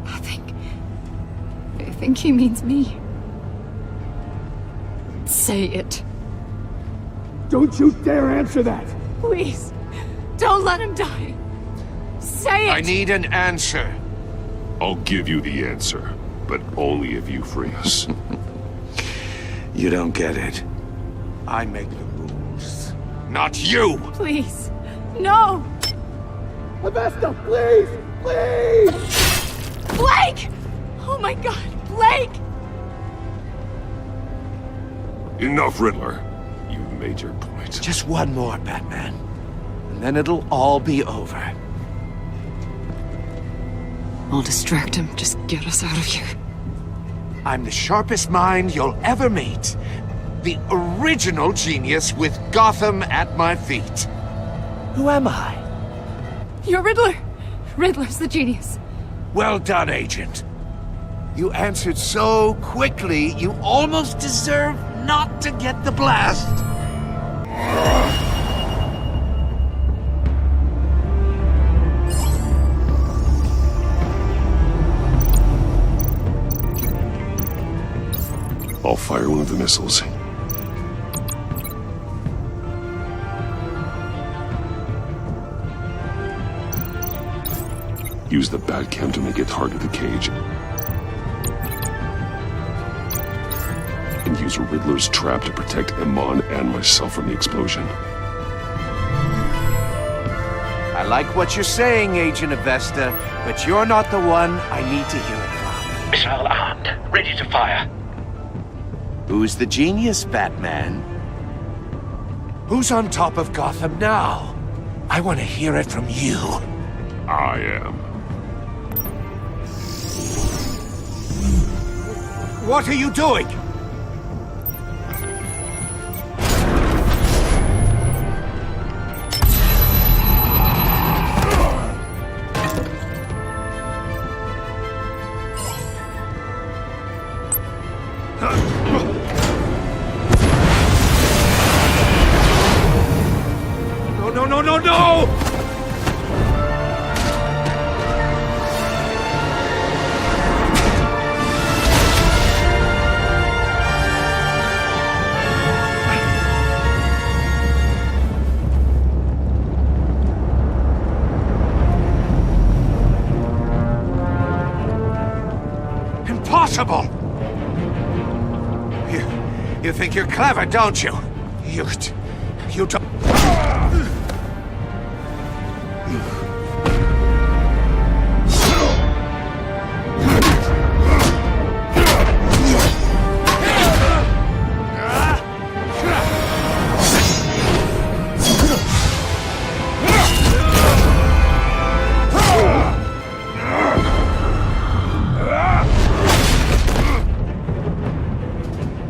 I think he means me. Say it. Don't you dare answer that! Please, don't let him die. Say it! I need an answer. I'll give you the answer, but only if you free us. You don't get it. I make the rules, not you! Please, no! Avesta, please! Please! Blake! Oh my god, Blake! Enough, Riddler. You've made your point. Just one more, Batman. And then it'll all be over. I'll distract him. Just get us out of here. I'm the sharpest mind you'll ever meet. The original genius with Gotham at my feet. Who am I? You're Riddler. Riddler's the genius. Well done, Agent. You answered so quickly, you almost deserve not to get the blast. I'll fire one of the missiles. Use the Batcam to make it target the cage. And use Riddler's trap to protect Iman and myself from the explosion. I like what you're saying, Agent Avesta, but you're not the one I need to hear it from. Missile armed, ready to fire. Who's the genius, Batman? Who's on top of Gotham now? I want to hear it from you. I am. What are you doing? impossible! You think you're clever, don't you? You don't...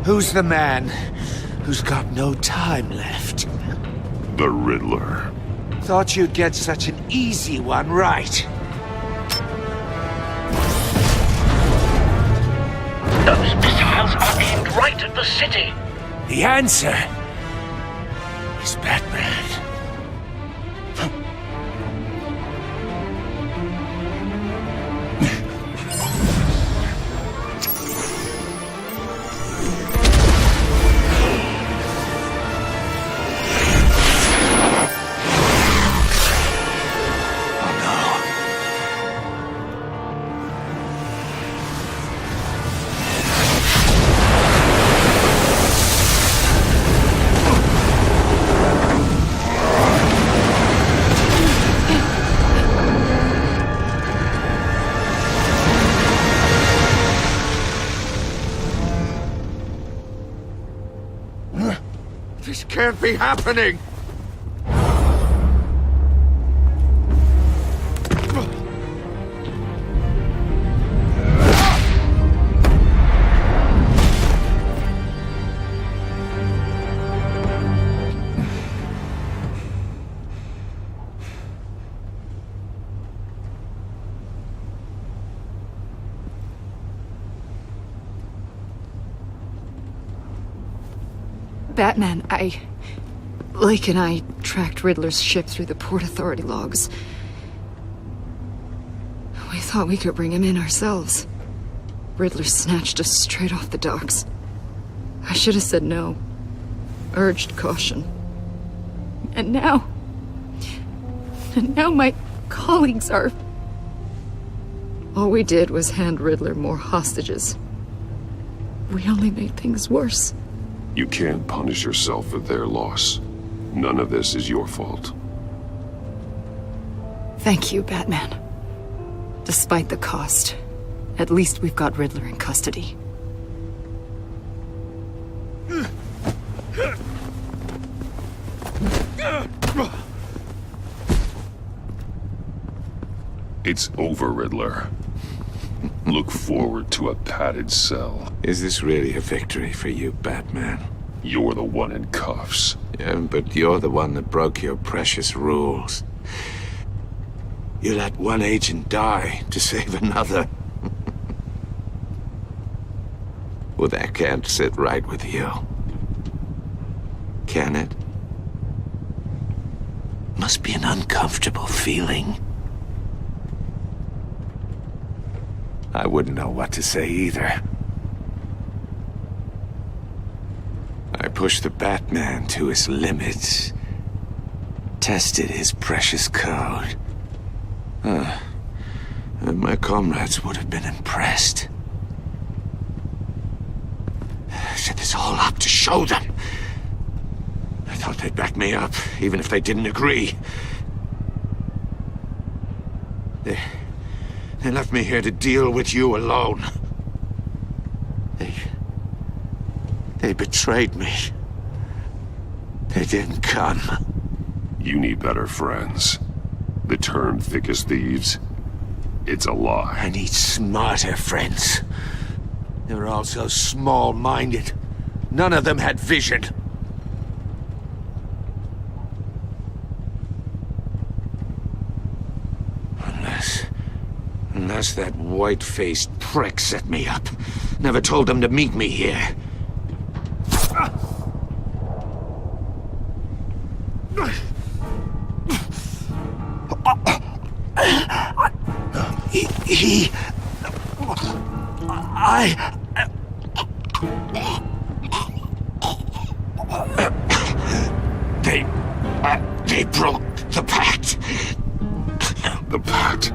Who's the man who's got no time left? The Riddler. Thought you'd get such an easy one right. Those missiles are aimed right at the city. The answer is Batman. This can't be happening! Batman, Lake and I tracked Riddler's ship through the Port Authority logs. We thought we could bring him in ourselves. Riddler snatched us straight off the docks. I should have said no. Urged caution. And now my colleagues are... All we did was hand Riddler more hostages. We only made things worse. You can't punish yourself for their loss. None of this is your fault. Thank you, Batman. Despite the cost, at least we've got Riddler in custody. It's over, Riddler. Look forward to a padded cell. Is this really a victory for you, Batman? You're the one in cuffs. Yeah, but you're the one that broke your precious rules. You let one agent die to save another. Well, that can't sit right with you. Can it? Must be an uncomfortable feeling. I wouldn't know what to say either. I pushed the Batman to his limits. Tested his precious code. And my comrades would have been impressed. I set this all up to show them. I thought they'd back me up, even if they didn't agree. They left me here to deal with you alone. They betrayed me. They didn't come. You need better friends. The term thick as thieves, it's a lie. I need smarter friends. They were all so small-minded. None of them had vision. Unless that white-faced prick set me up. Never told them to meet me here. They broke the pact. The pact?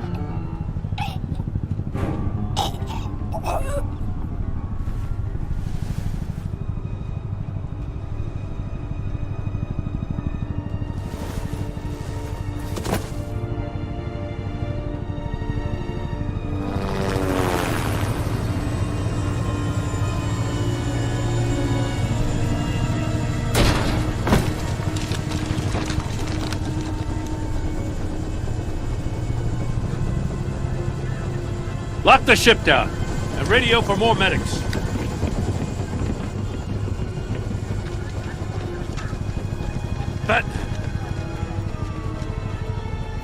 Lock the ship down, and radio for more medics. But...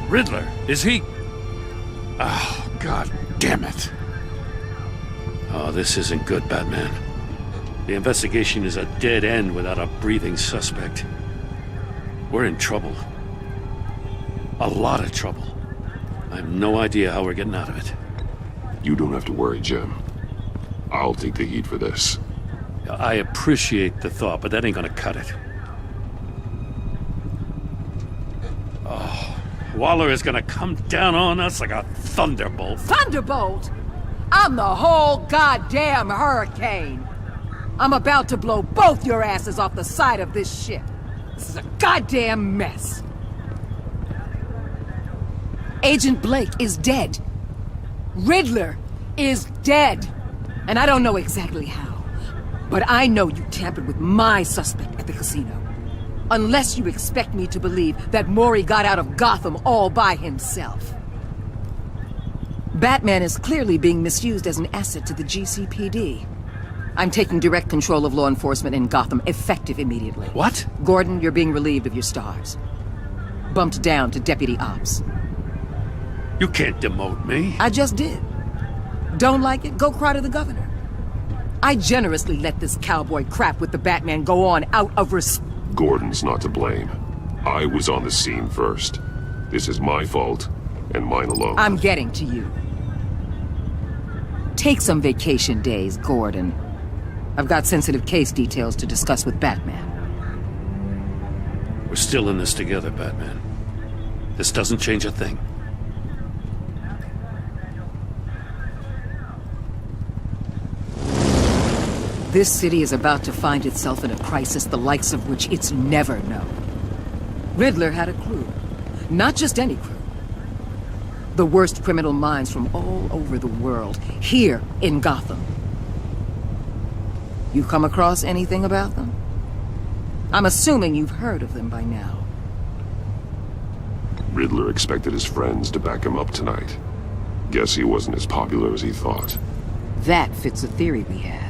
Riddler, is he... Oh, God damn it. Oh, this isn't good, Batman. The investigation is a dead end without a breathing suspect. We're in trouble. A lot of trouble. I have no idea how we're getting out of it. You don't have to worry, Jim. I'll take the heat for this. I appreciate the thought, but that ain't gonna cut it. Oh, Waller is gonna come down on us like a thunderbolt. Thunderbolt? I'm the whole goddamn hurricane. I'm about to blow both your asses off the side of this ship. This is a goddamn mess. Agent Blake is dead. Riddler is dead. And I don't know exactly how, but I know you tampered with my suspect at the casino. Unless you expect me to believe that Mori got out of Gotham all by himself. Batman is clearly being misused as an asset to the GCPD. I'm taking direct control of law enforcement in Gotham, effective immediately. What? Gordon, you're being relieved of your stars. Bumped down to Deputy Ops. You can't demote me. I just did. Don't like it? Go cry to the governor. I generously let this cowboy crap with the Batman go on out of Gordon's not to blame. I was on the scene first. This is my fault, and mine alone. I'm getting to you. Take some vacation days, Gordon. I've got sensitive case details to discuss with Batman. We're still in this together, Batman. This doesn't change a thing. This city is about to find itself in a crisis the likes of which it's never known. Riddler had a crew. Not just any crew. The worst criminal minds from all over the world, here in Gotham. You come across anything about them? I'm assuming you've heard of them by now. Riddler expected his friends to back him up tonight. Guess he wasn't as popular as he thought. That fits a theory we have.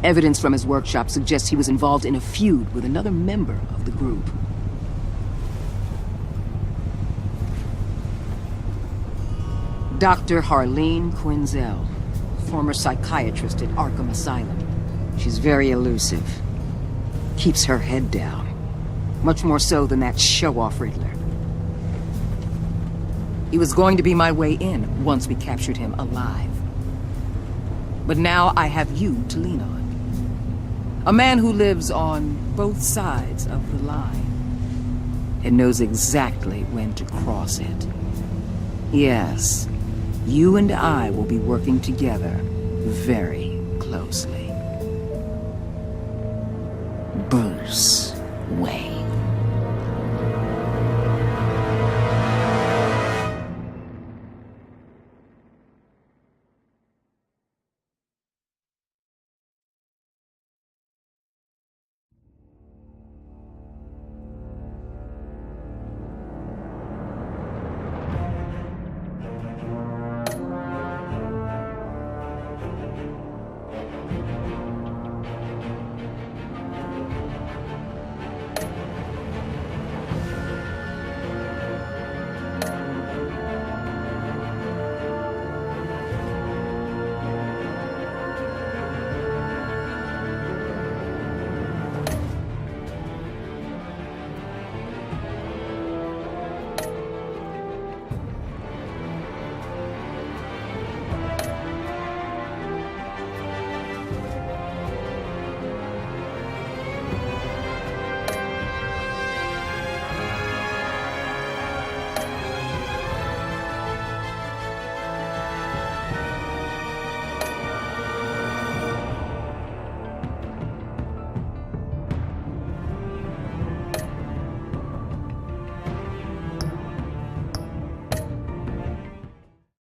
Evidence from his workshop suggests he was involved in a feud with another member of the group. Dr. Harleen Quinzel, former psychiatrist at Arkham Asylum. She's very elusive. Keeps her head down. Much more so than that show-off Riddler. He was going to be my way in once we captured him alive. But now I have you to lean on. A man who lives on both sides of the line and knows exactly when to cross it. Yes, you and I will be working together very closely. Bruce Wayne.